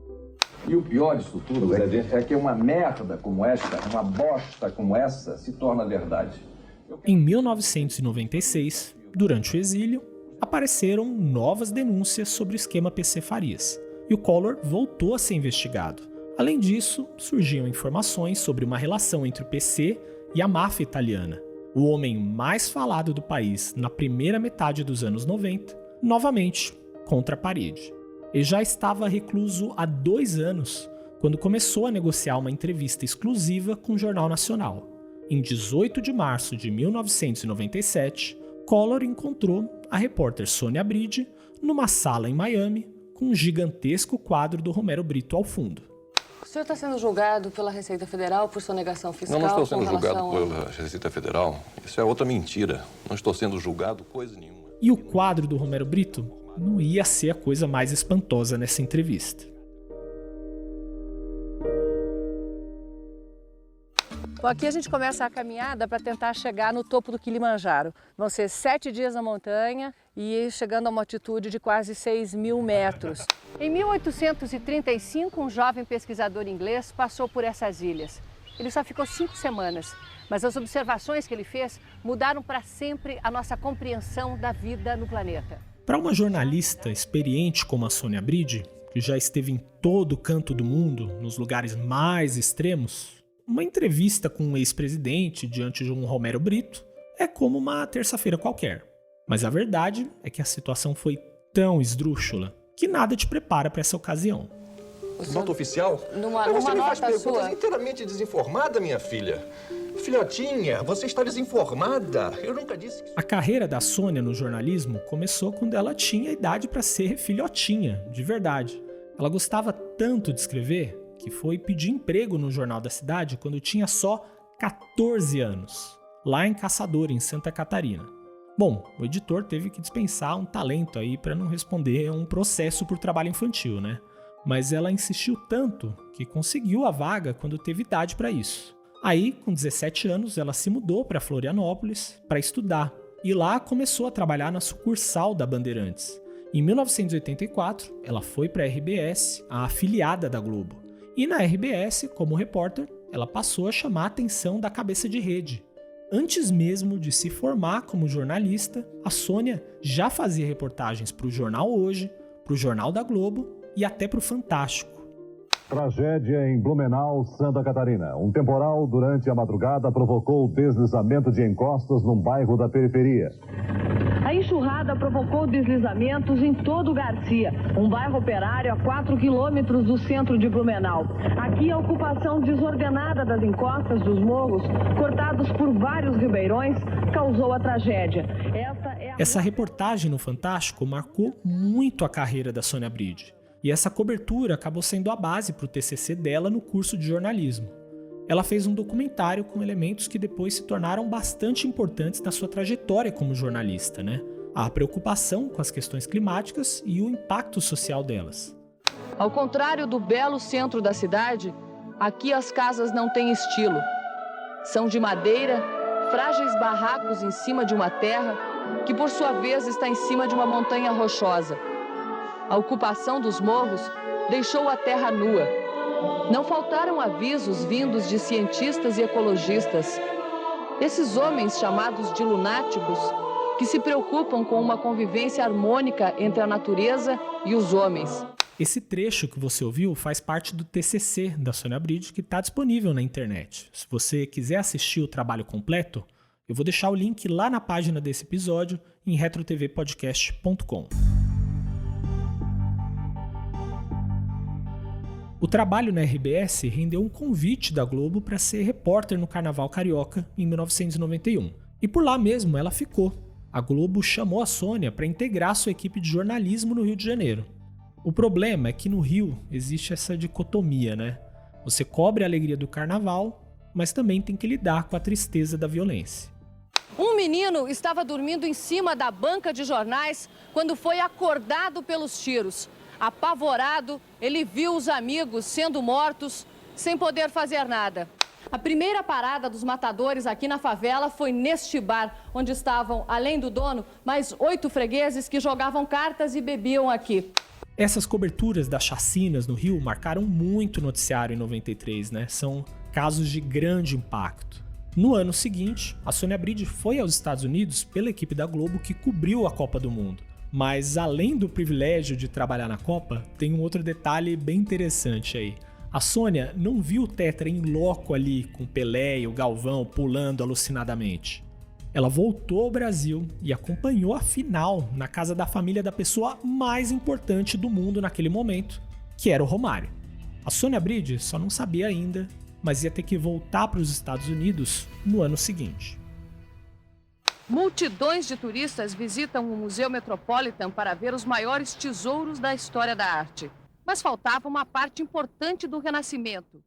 E o pior disso tudo é que uma merda como esta, uma bosta como essa, se torna verdade. Em 1996, durante o exílio, apareceram novas denúncias sobre o esquema PC Farias, e o Collor voltou a ser investigado. Além disso, surgiam informações sobre uma relação entre o PC e a máfia italiana. O homem mais falado do país na primeira metade dos anos 90, novamente contra a parede. Ele já estava recluso há 2 anos, quando começou a negociar uma entrevista exclusiva com o Jornal Nacional. Em 18 de março de 1997, Collor encontrou a repórter Sônia Bride numa sala em Miami com um gigantesco quadro do Romero Brito ao fundo. O senhor está sendo julgado pela Receita Federal por sonegação fiscal? Não estou sendo julgado ao... pela Receita Federal. Isso é outra mentira. Não estou sendo julgado coisa nenhuma. E o quadro do Romero Brito não ia ser a coisa mais espantosa nessa entrevista. Bom, aqui a gente começa a caminhada para tentar chegar no topo do Kilimanjaro. Vão ser 7 dias na montanha e chegando a uma altitude de quase 6.000 metros. Em 1835, um jovem pesquisador inglês passou por essas ilhas. Ele só ficou 5 semanas, mas as observações que ele fez mudaram para sempre a nossa compreensão da vida no planeta. Para uma jornalista experiente como a Sônia Bride, que já esteve em todo canto do mundo, nos lugares mais extremos, uma entrevista com um ex-presidente diante de um Romero Brito é como uma terça-feira qualquer. Mas a verdade é que a situação foi tão esdrúxula que nada te prepara para essa ocasião. Nota oficial? Você me faz perguntas inteiramente desinformada, minha filha. Filhotinha, você está desinformada. Eu nunca disse que... A carreira da Sônia no jornalismo começou quando ela tinha idade para ser filhotinha, de verdade. Ela gostava tanto de escrever que foi pedir emprego no Jornal da Cidade quando tinha só 14 anos, lá em Caçador, em Santa Catarina. Bom, o editor teve que dispensar um talento aí para não responder a um processo por trabalho infantil, né? Mas ela insistiu tanto que conseguiu a vaga quando teve idade para isso. Aí, com 17 anos, ela se mudou para Florianópolis para estudar e lá começou a trabalhar na sucursal da Bandeirantes. Em 1984, ela foi para a RBS, a afiliada da Globo. E na RBS, como repórter, ela passou a chamar a atenção da cabeça de rede. Antes mesmo de se formar como jornalista, a Sônia já fazia reportagens para o Jornal Hoje, para o Jornal da Globo e até para o Fantástico. Tragédia em Blumenau, Santa Catarina. Um temporal durante a madrugada provocou o deslizamento de encostas num bairro da periferia. A enxurrada provocou deslizamentos em todo o Garcia, um bairro operário a 4 quilômetros do centro de Blumenau. Aqui a ocupação desordenada das encostas dos morros, cortados por vários ribeirões, causou a tragédia. Essa reportagem no Fantástico marcou muito a carreira da Sônia Bride. E essa cobertura acabou sendo a base para o TCC dela no curso de jornalismo. Ela fez um documentário com elementos que depois se tornaram bastante importantes na sua trajetória como jornalista, né? A preocupação com as questões climáticas e o impacto social delas. Ao contrário do belo centro da cidade, aqui as casas não têm estilo. São de madeira, frágeis barracos em cima de uma terra que, por sua vez, está em cima de uma montanha rochosa. A ocupação dos morros deixou a terra nua. Não faltaram avisos vindos de cientistas e ecologistas. Esses homens chamados de lunáticos, que se preocupam com uma convivência harmônica entre a natureza e os homens. Esse trecho que você ouviu faz parte do TCC da Sônia Abride, que está disponível na internet. Se você quiser assistir o trabalho completo, eu vou deixar o link lá na página desse episódio em retrotvpodcast.com. O trabalho na RBS rendeu um convite da Globo para ser repórter no Carnaval Carioca em 1991. E por lá mesmo ela ficou. A Globo chamou a Sônia para integrar sua equipe de jornalismo no Rio de Janeiro. O problema é que no Rio existe essa dicotomia, né? Você cobre a alegria do carnaval, mas também tem que lidar com a tristeza da violência. Um menino estava dormindo em cima da banca de jornais quando foi acordado pelos tiros. Apavorado, ele viu os amigos sendo mortos sem poder fazer nada. A primeira parada dos matadores aqui na favela foi neste bar, onde estavam, além do dono, mais 8 fregueses que jogavam cartas e bebiam aqui. Essas coberturas das chacinas no Rio marcaram muito o noticiário em 93, né? São casos de grande impacto. No ano seguinte, a Sônia Abride foi aos Estados Unidos pela equipe da Globo que cobriu a Copa do Mundo. Mas além do privilégio de trabalhar na Copa, tem um outro detalhe bem interessante aí. A Sônia não viu o Tetra em loco ali com o Pelé e o Galvão pulando alucinadamente. Ela voltou ao Brasil e acompanhou a final na casa da família da pessoa mais importante do mundo naquele momento, que era o Romário. A Sônia Abride só não sabia ainda, mas ia ter que voltar para os Estados Unidos no ano seguinte. Multidões de turistas visitam o Museu Metropolitan para ver os maiores tesouros da história da arte. Mas faltava uma parte importante do Renascimento.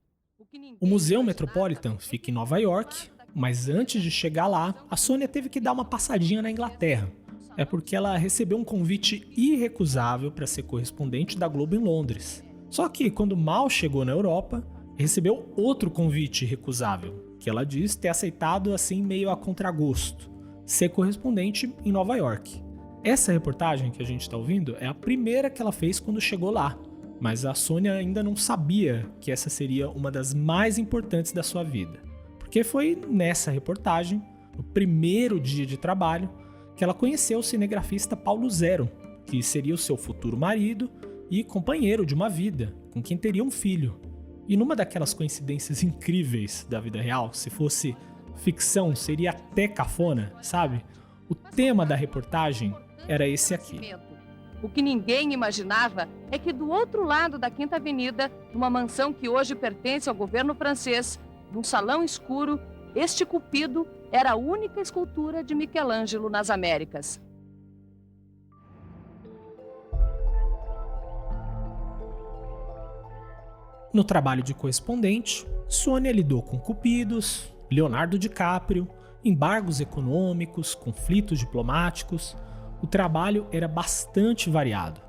O Museu Metropolitan fica em Nova York, mas antes de chegar lá, a Sônia teve que dar uma passadinha na Inglaterra. É porque ela recebeu um convite irrecusável para ser correspondente da Globo em Londres. Só que quando mal chegou na Europa, recebeu outro convite irrecusável, que ela diz ter aceitado assim meio a contragosto, ser correspondente em Nova York. Essa reportagem que a gente está ouvindo é a primeira que ela fez quando chegou lá, mas a Sônia ainda não sabia que essa seria uma das mais importantes da sua vida, porque foi nessa reportagem, no primeiro dia de trabalho, que ela conheceu o cinegrafista Paulo Zero, que seria o seu futuro marido e companheiro de uma vida, com quem teria um filho. E numa daquelas coincidências incríveis da vida real, se fosse ficção, seria até cafona, sabe? O tema da reportagem era esse aqui. O que ninguém imaginava é que do outro lado da Quinta Avenida, numa mansão que hoje pertence ao governo francês, num salão escuro, este Cupido era a única escultura de Michelangelo nas Américas. No trabalho de correspondente, Sônia lidou com Cupidos, Leonardo DiCaprio, embargos econômicos, conflitos diplomáticos. O trabalho era bastante variado.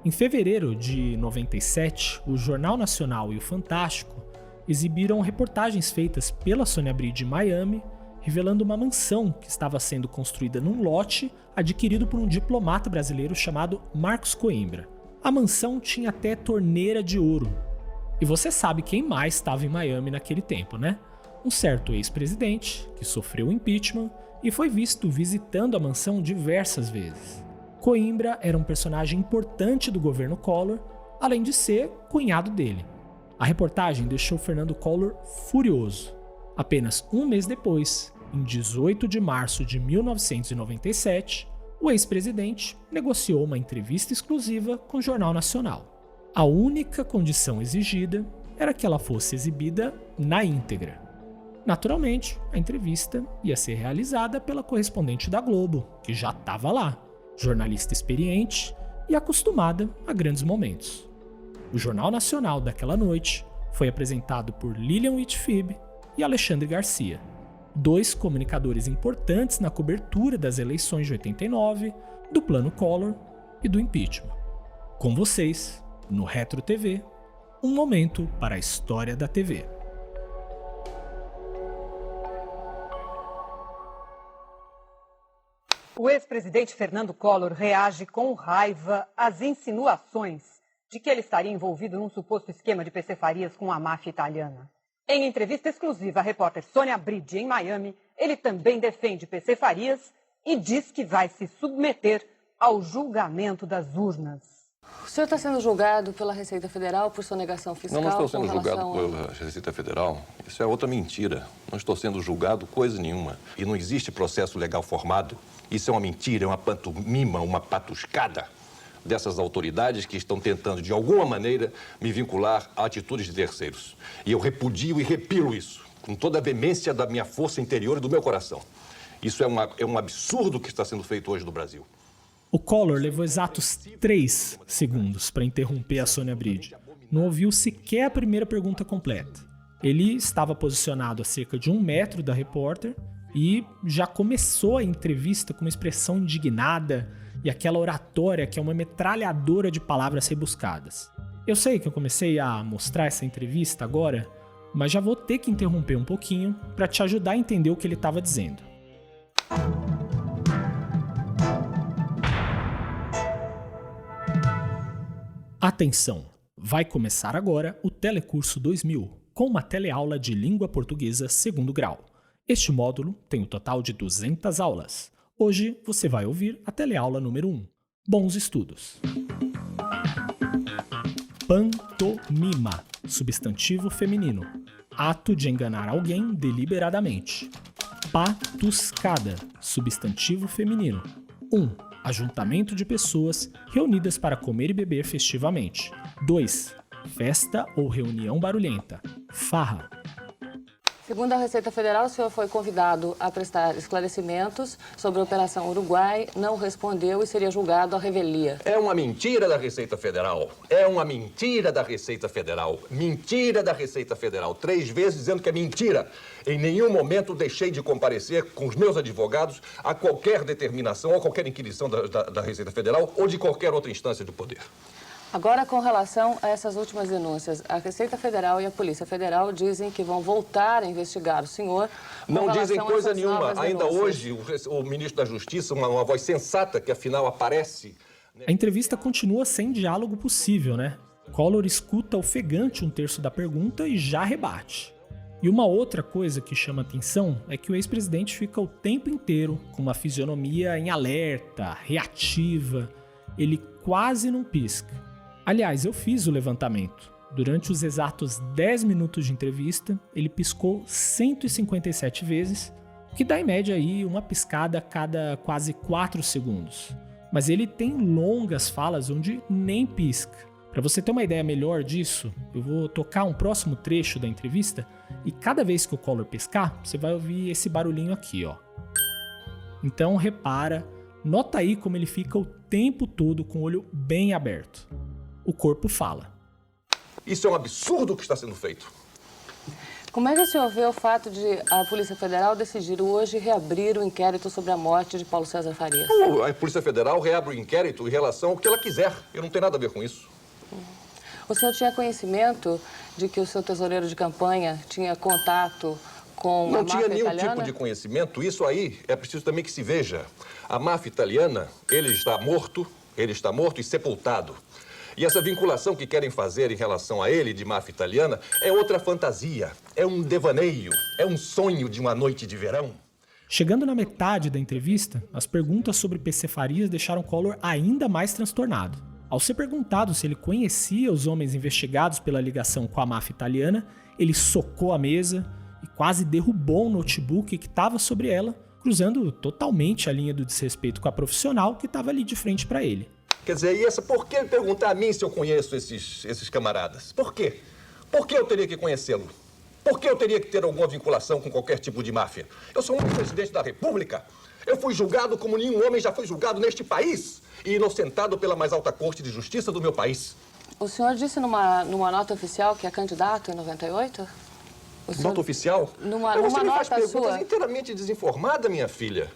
Em fevereiro de 97, o Jornal Nacional e o Fantástico exibiram reportagens feitas pela Sônia Abride em Miami, revelando uma mansão que estava sendo construída num lote adquirido por um diplomata brasileiro chamado Marcos Coimbra. A mansão tinha até torneira de ouro. E você sabe quem mais estava em Miami naquele tempo, né? Um certo ex-presidente que sofreu impeachment e foi visto visitando a mansão diversas vezes. Coimbra era um personagem importante do governo Collor, além de ser cunhado dele. A reportagem deixou Fernando Collor furioso. Apenas um mês depois, em 18 de março de 1997, o ex-presidente negociou uma entrevista exclusiva com o Jornal Nacional. A única condição exigida era que ela fosse exibida na íntegra. Naturalmente, a entrevista ia ser realizada pela correspondente da Globo, que já estava lá, jornalista experiente e acostumada a grandes momentos. O Jornal Nacional daquela noite foi apresentado por Lilian Whitfield e Alexandre Garcia, 2 comunicadores importantes na cobertura das eleições de 89, do Plano Collor e do impeachment. Com vocês, no Retro TV, um momento para a história da TV. O ex-presidente Fernando Collor reage com raiva às insinuações de que ele estaria envolvido num suposto esquema de PC-Farias com a máfia italiana. Em entrevista exclusiva à repórter Sônia Bride, em Miami, ele também defende PC-Farias e diz que vai se submeter ao julgamento das urnas. O senhor está sendo julgado pela Receita Federal por sonegação fiscal? Não estou sendo julgado a... pela Receita Federal. Isso é outra mentira. Não estou sendo julgado coisa nenhuma. E não existe processo legal formado. Isso é uma mentira, é uma pantomima, uma patuscada dessas autoridades que estão tentando, de alguma maneira, me vincular a atitudes de terceiros. E eu repudio e repilo isso, com toda a veemência da minha força interior e do meu coração. Isso é um absurdo que está sendo feito hoje no Brasil. O Collor levou exatos 3 segundos para interromper a Sônia Bride. Não ouviu sequer a primeira pergunta completa. Ele estava posicionado a cerca de 1 metro da repórter e já começou a entrevista com uma expressão indignada e aquela oratória que é uma metralhadora de palavras rebuscadas. Eu sei que eu comecei a mostrar essa entrevista agora, mas já vou ter que interromper um pouquinho para te ajudar a entender o que ele estava dizendo. Atenção! Vai começar agora o Telecurso 2000, com uma teleaula de língua portuguesa 2º grau. Este módulo tem um total de 200 aulas. Hoje você vai ouvir a teleaula número 1. Bons estudos! Pantomima, substantivo feminino. Ato de enganar alguém deliberadamente. Patuscada, substantivo feminino. 1. Ajuntamento de pessoas reunidas para comer e beber festivamente. 2. Festa ou reunião barulhenta. Farra. Segundo a Receita Federal, o senhor foi convidado a prestar esclarecimentos sobre a Operação Uruguai, não respondeu e seria julgado à revelia. É uma mentira da Receita Federal. É uma mentira da Receita Federal. Mentira da Receita Federal. 3 vezes dizendo que é mentira. Em nenhum momento deixei de comparecer com os meus advogados a qualquer determinação ou qualquer inquirição da Receita Federal ou de qualquer outra instância do poder. Agora, com relação a essas últimas denúncias, a Receita Federal e a Polícia Federal dizem que vão voltar a investigar o senhor. Não dizem coisa nenhuma. Ainda hoje, o ministro da Justiça, uma voz sensata que afinal aparece... A entrevista continua sem diálogo possível, né? Collor escuta ofegante 1/3 da pergunta e já rebate. E uma outra coisa que chama atenção é que o ex-presidente fica o tempo inteiro com uma fisionomia em alerta, reativa. Ele quase não pisca. Aliás, eu fiz o levantamento. Durante os exatos 10 minutos de entrevista, ele piscou 157 vezes, que dá em média aí uma piscada a cada quase 4 segundos. Mas ele tem longas falas onde nem pisca. Para você ter uma ideia melhor disso, eu vou tocar um próximo trecho da entrevista e cada vez que o Collor piscar, você vai ouvir esse barulhinho aqui, ó. Então repara, nota aí como ele fica o tempo todo com o olho bem aberto. O corpo fala. Isso é um absurdo que está sendo feito. Como é que o senhor vê o fato de a Polícia Federal decidir hoje reabrir o inquérito sobre a morte de Paulo César Farias? A Polícia Federal reabre o inquérito em relação ao que ela quiser. Eu não tenho nada a ver com isso. O senhor tinha conhecimento de que o seu tesoureiro de campanha tinha contato com a máfia italiana? Não tinha nenhum tipo de conhecimento. Isso aí é preciso também que se veja. A máfia italiana, ele está morto e sepultado. E essa vinculação que querem fazer em relação a ele, de máfia italiana, é outra fantasia, é um devaneio, é um sonho de uma noite de verão. Chegando na metade da entrevista, as perguntas sobre PC Farias deixaram Collor ainda mais transtornado. Ao ser perguntado se ele conhecia os homens investigados pela ligação com a máfia italiana, ele socou a mesa e quase derrubou um notebook que estava sobre ela, cruzando totalmente a linha do desrespeito com a profissional que estava ali de frente para ele. Quer dizer, por que perguntar a mim se eu conheço esses camaradas? Por quê? Por que eu teria que conhecê-lo? Por que eu teria que ter alguma vinculação com qualquer tipo de máfia? Eu sou um presidente da República. Eu fui julgado como nenhum homem já foi julgado neste país e inocentado pela mais alta corte de justiça do meu país. O senhor disse numa nota oficial que é candidato em 98? Nota oficial? Numa você me faz nota perguntas sua. inteiramente desinformada, minha filha.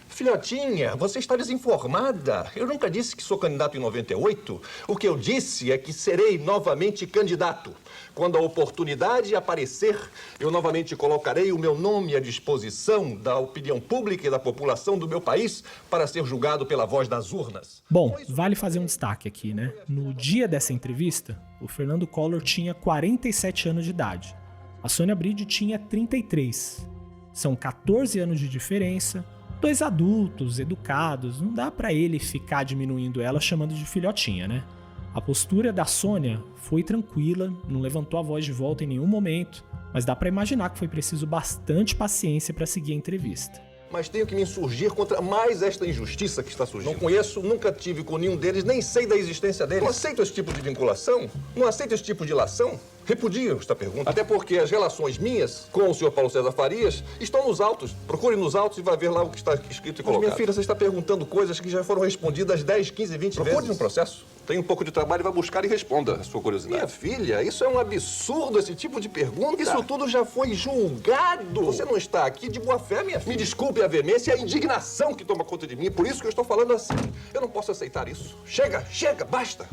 Filhotinha, você está desinformada. Eu nunca disse que sou candidato em 98. O que eu disse é que serei novamente candidato. Quando a oportunidade aparecer, eu novamente colocarei o meu nome à disposição da opinião pública e da população do meu país para ser julgado pela voz das urnas. Bom, vale fazer um destaque aqui, né? No dia dessa entrevista, o Fernando Collor tinha 47 anos de idade. A Sônia Abride tinha 33. São 14 anos de diferença. 2 adultos, educados, não dá pra ele ficar diminuindo ela chamando de filhotinha, né? A postura da Sônia foi tranquila, não levantou a voz de volta em nenhum momento, mas dá pra imaginar que foi preciso bastante paciência pra seguir a entrevista. Mas tenho que me insurgir contra mais esta injustiça que está surgindo. Não conheço, nunca tive com nenhum deles, nem sei da existência deles. Não aceito esse tipo de vinculação, não aceito esse tipo de ilação. Repudio esta pergunta. Até porque as relações minhas com o senhor Paulo César Farias estão nos autos. Procure nos autos e vai ver lá o que está escrito e colocado. Minha filha, você está perguntando coisas que já foram respondidas 10, 15, 20 vezes. Procure um processo. Tem um pouco de trabalho e vai buscar e responda a sua curiosidade. Minha filha, isso é um absurdo, esse tipo de pergunta. Isso tudo já foi julgado. Você não está aqui de boa fé, minha filha. Me desculpe a veemência e a indignação que toma conta de mim. Por isso que eu estou falando assim. Eu não posso aceitar isso. Chega, chega, basta.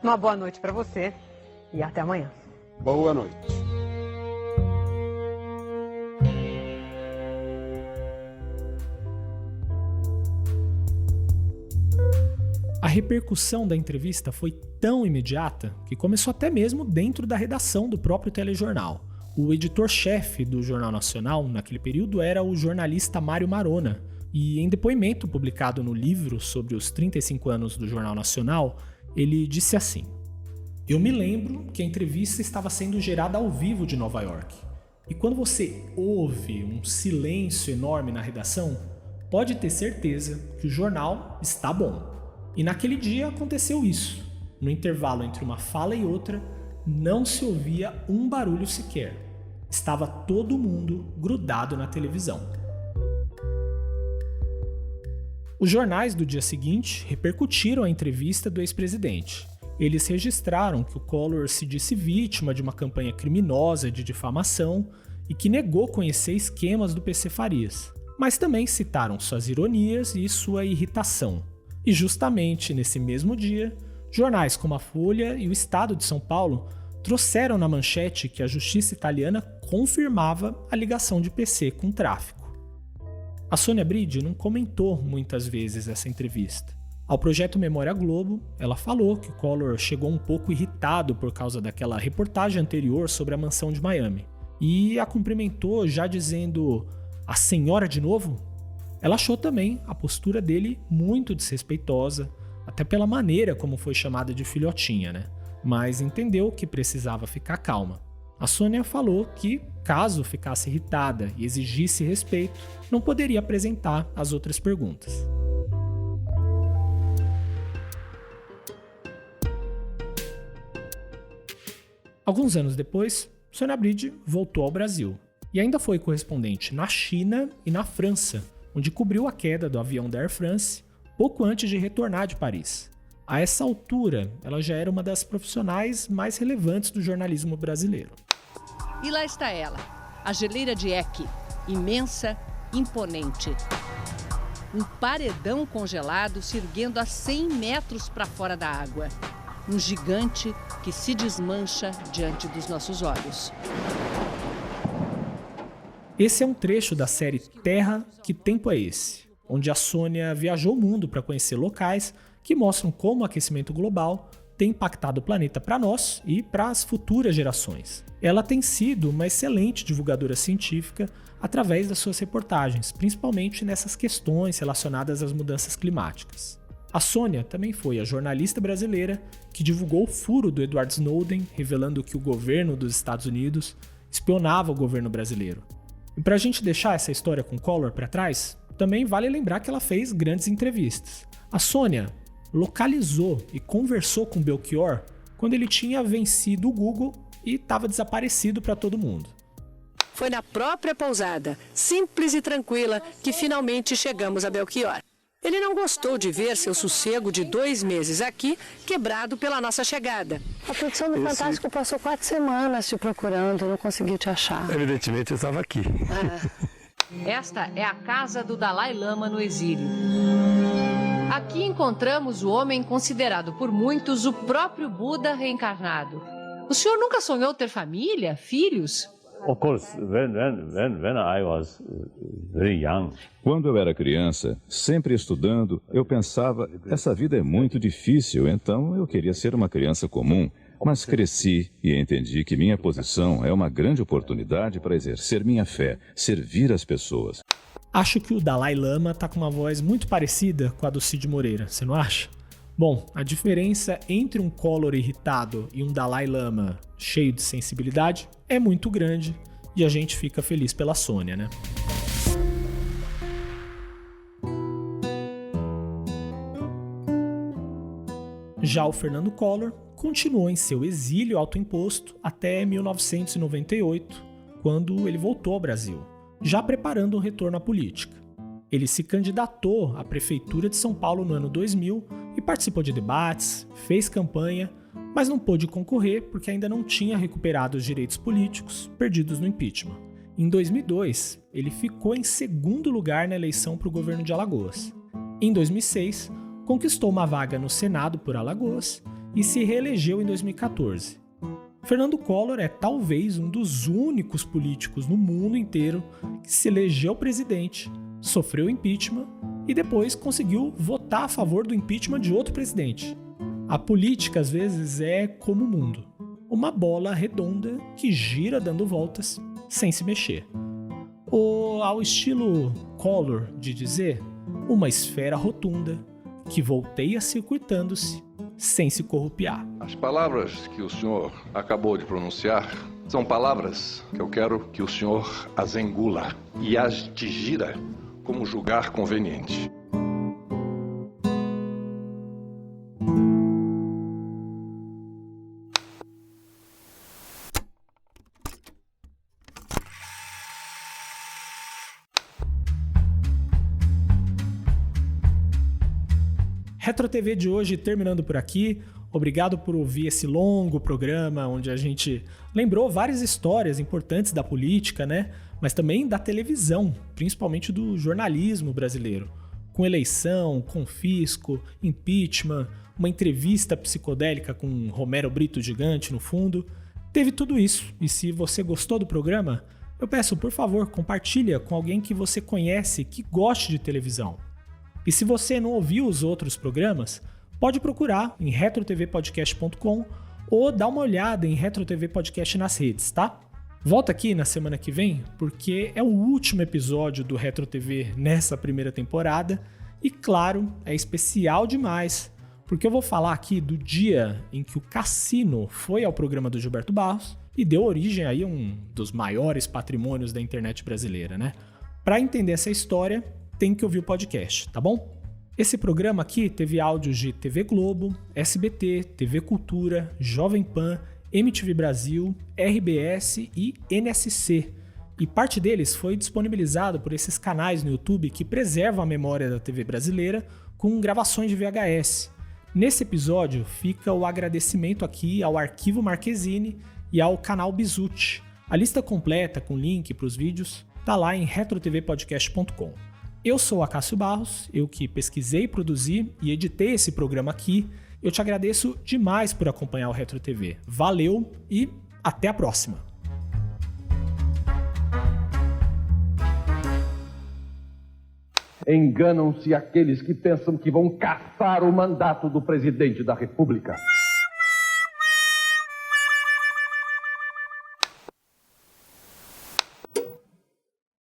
Uma boa noite para você e até amanhã. Boa noite. A repercussão da entrevista foi tão imediata que começou até mesmo dentro da redação do próprio telejornal. O editor-chefe do Jornal Nacional, naquele período, era o jornalista Mário Marona, e em depoimento publicado no livro sobre os 35 anos do Jornal Nacional, ele disse assim: "Eu me lembro que a entrevista estava sendo gerada ao vivo de Nova York, e quando você ouve um silêncio enorme na redação, pode ter certeza que o jornal está bom. E naquele dia aconteceu isso. No intervalo entre uma fala e outra, não se ouvia um barulho sequer. Estava todo mundo grudado na televisão." Os jornais do dia seguinte repercutiram a entrevista do ex-presidente. Eles registraram que o Collor se disse vítima de uma campanha criminosa de difamação e que negou conhecer esquemas do PC Farias, mas também citaram suas ironias e sua irritação. E justamente nesse mesmo dia, jornais como a Folha e o Estado de São Paulo trouxeram na manchete que a justiça italiana confirmava a ligação de PC com tráfico. A Sônia Abride não comentou muitas vezes essa entrevista. Ao projeto Memória Globo, ela falou que o Collor chegou um pouco irritado por causa daquela reportagem anterior sobre a mansão de Miami e a cumprimentou já dizendo: "A senhora de novo?" Ela achou também a postura dele muito desrespeitosa, até pela maneira como foi chamada de filhotinha, né? Mas entendeu que precisava ficar calma. A Sônia falou que, caso ficasse irritada e exigisse respeito, não poderia apresentar as outras perguntas. Alguns anos depois, Sônia Abride voltou ao Brasil e ainda foi correspondente na China e na França, onde cobriu a queda do avião da Air France pouco antes de retornar de Paris. A essa altura, ela já era uma das profissionais mais relevantes do jornalismo brasileiro. E lá está ela, a geleira de Eck, imensa, imponente. Um paredão congelado se erguendo a 100 metros para fora da água. Um gigante que se desmancha diante dos nossos olhos. Esse é um trecho da série Terra, Que Tempo é Esse?, onde a Sônia viajou o mundo para conhecer locais que mostram como o aquecimento global tem impactado o planeta para nós e para as futuras gerações. Ela tem sido uma excelente divulgadora científica através das suas reportagens, principalmente nessas questões relacionadas às mudanças climáticas. A Sônia também foi a jornalista brasileira que divulgou o furo do Edward Snowden, revelando que o governo dos Estados Unidos espionava o governo brasileiro. E para a gente deixar essa história com Collor para trás, também vale lembrar que ela fez grandes entrevistas. A Sônia localizou e conversou com Belchior quando ele tinha vencido o Google e estava desaparecido para todo mundo. Foi na própria pousada, simples e tranquila, que finalmente chegamos a Belchior. Ele não gostou de ver seu sossego de 2 meses aqui quebrado pela nossa chegada. A produção do Fantástico passou 4 semanas te procurando, não conseguiu te achar. Evidentemente eu estava aqui. Esta é a casa do Dalai Lama no exílio. Aqui encontramos o homem considerado por muitos o próprio Buda reencarnado. O senhor nunca sonhou ter família, filhos? Of course, when I was very young. Quando eu era criança, sempre estudando, eu pensava, essa vida é muito difícil, então eu queria ser uma criança comum. Mas cresci e entendi que minha posição é uma grande oportunidade para exercer minha fé, servir as pessoas. Acho que o Dalai Lama tá com uma voz muito parecida com a do Cid Moreira, você não acha? Bom, a diferença entre um Collor irritado e um Dalai Lama cheio de sensibilidade é muito grande e a gente fica feliz pela Sônia, né? Já o Fernando Collor continuou em seu exílio autoimposto até 1998, quando ele voltou ao Brasil, já preparando um retorno à política. Ele se candidatou à Prefeitura de São Paulo no ano 2000 e participou de debates, fez campanha, mas não pôde concorrer porque ainda não tinha recuperado os direitos políticos perdidos no impeachment. Em 2002, ele ficou em segundo lugar na eleição para o governo de Alagoas. Em 2006, conquistou uma vaga no Senado por Alagoas e se reelegeu em 2014. Fernando Collor é talvez um dos únicos políticos no mundo inteiro que se elegeu presidente, sofreu impeachment e depois conseguiu votar a favor do impeachment de outro presidente. A política, às vezes, é como o mundo. Uma bola redonda que gira dando voltas sem se mexer. Ou, ao estilo Collor de dizer, uma esfera rotunda que volteia circuitando-se sem se corrupiar. As palavras que o senhor acabou de pronunciar são palavras que eu quero que o senhor as engula e as digira como julgar conveniente. Retro TV de hoje terminando por aqui. Obrigado por ouvir esse longo programa onde a gente lembrou várias histórias importantes da política, né? Mas também da televisão, principalmente do jornalismo brasileiro. Com eleição, confisco, impeachment, uma entrevista psicodélica com Romero Brito gigante no fundo. Teve tudo isso. E se você gostou do programa, eu peço, por favor, compartilha com alguém que você conhece que goste de televisão. E se você não ouviu os outros programas, pode procurar em retrotvpodcast.com ou dar uma olhada em Retro TV Podcast nas redes, tá? Volta aqui na semana que vem, porque é o último episódio do Retro TV nessa primeira temporada e, claro, é especial demais, porque eu vou falar aqui do dia em que o Cassino foi ao programa do Gilberto Barros e deu origem aí a um dos maiores patrimônios da internet brasileira, né? Para entender essa história, tem que ouvir o podcast, tá bom? Esse programa aqui teve áudios de TV Globo, SBT, TV Cultura, Jovem Pan, MTV Brasil, RBS e NSC. E parte deles foi disponibilizado por esses canais no YouTube que preservam a memória da TV brasileira com gravações de VHS. Nesse episódio fica o agradecimento aqui ao Arquivo Marquezine e ao canal Bizuti. A lista completa com link para os vídeos tá lá em retrotvpodcast.com. Eu sou Acácio Barros, eu que pesquisei, produzi e editei esse programa aqui. Eu te agradeço demais por acompanhar o Retro TV. Valeu e até a próxima! Enganam-se aqueles que pensam que vão caçar o mandato do presidente da República.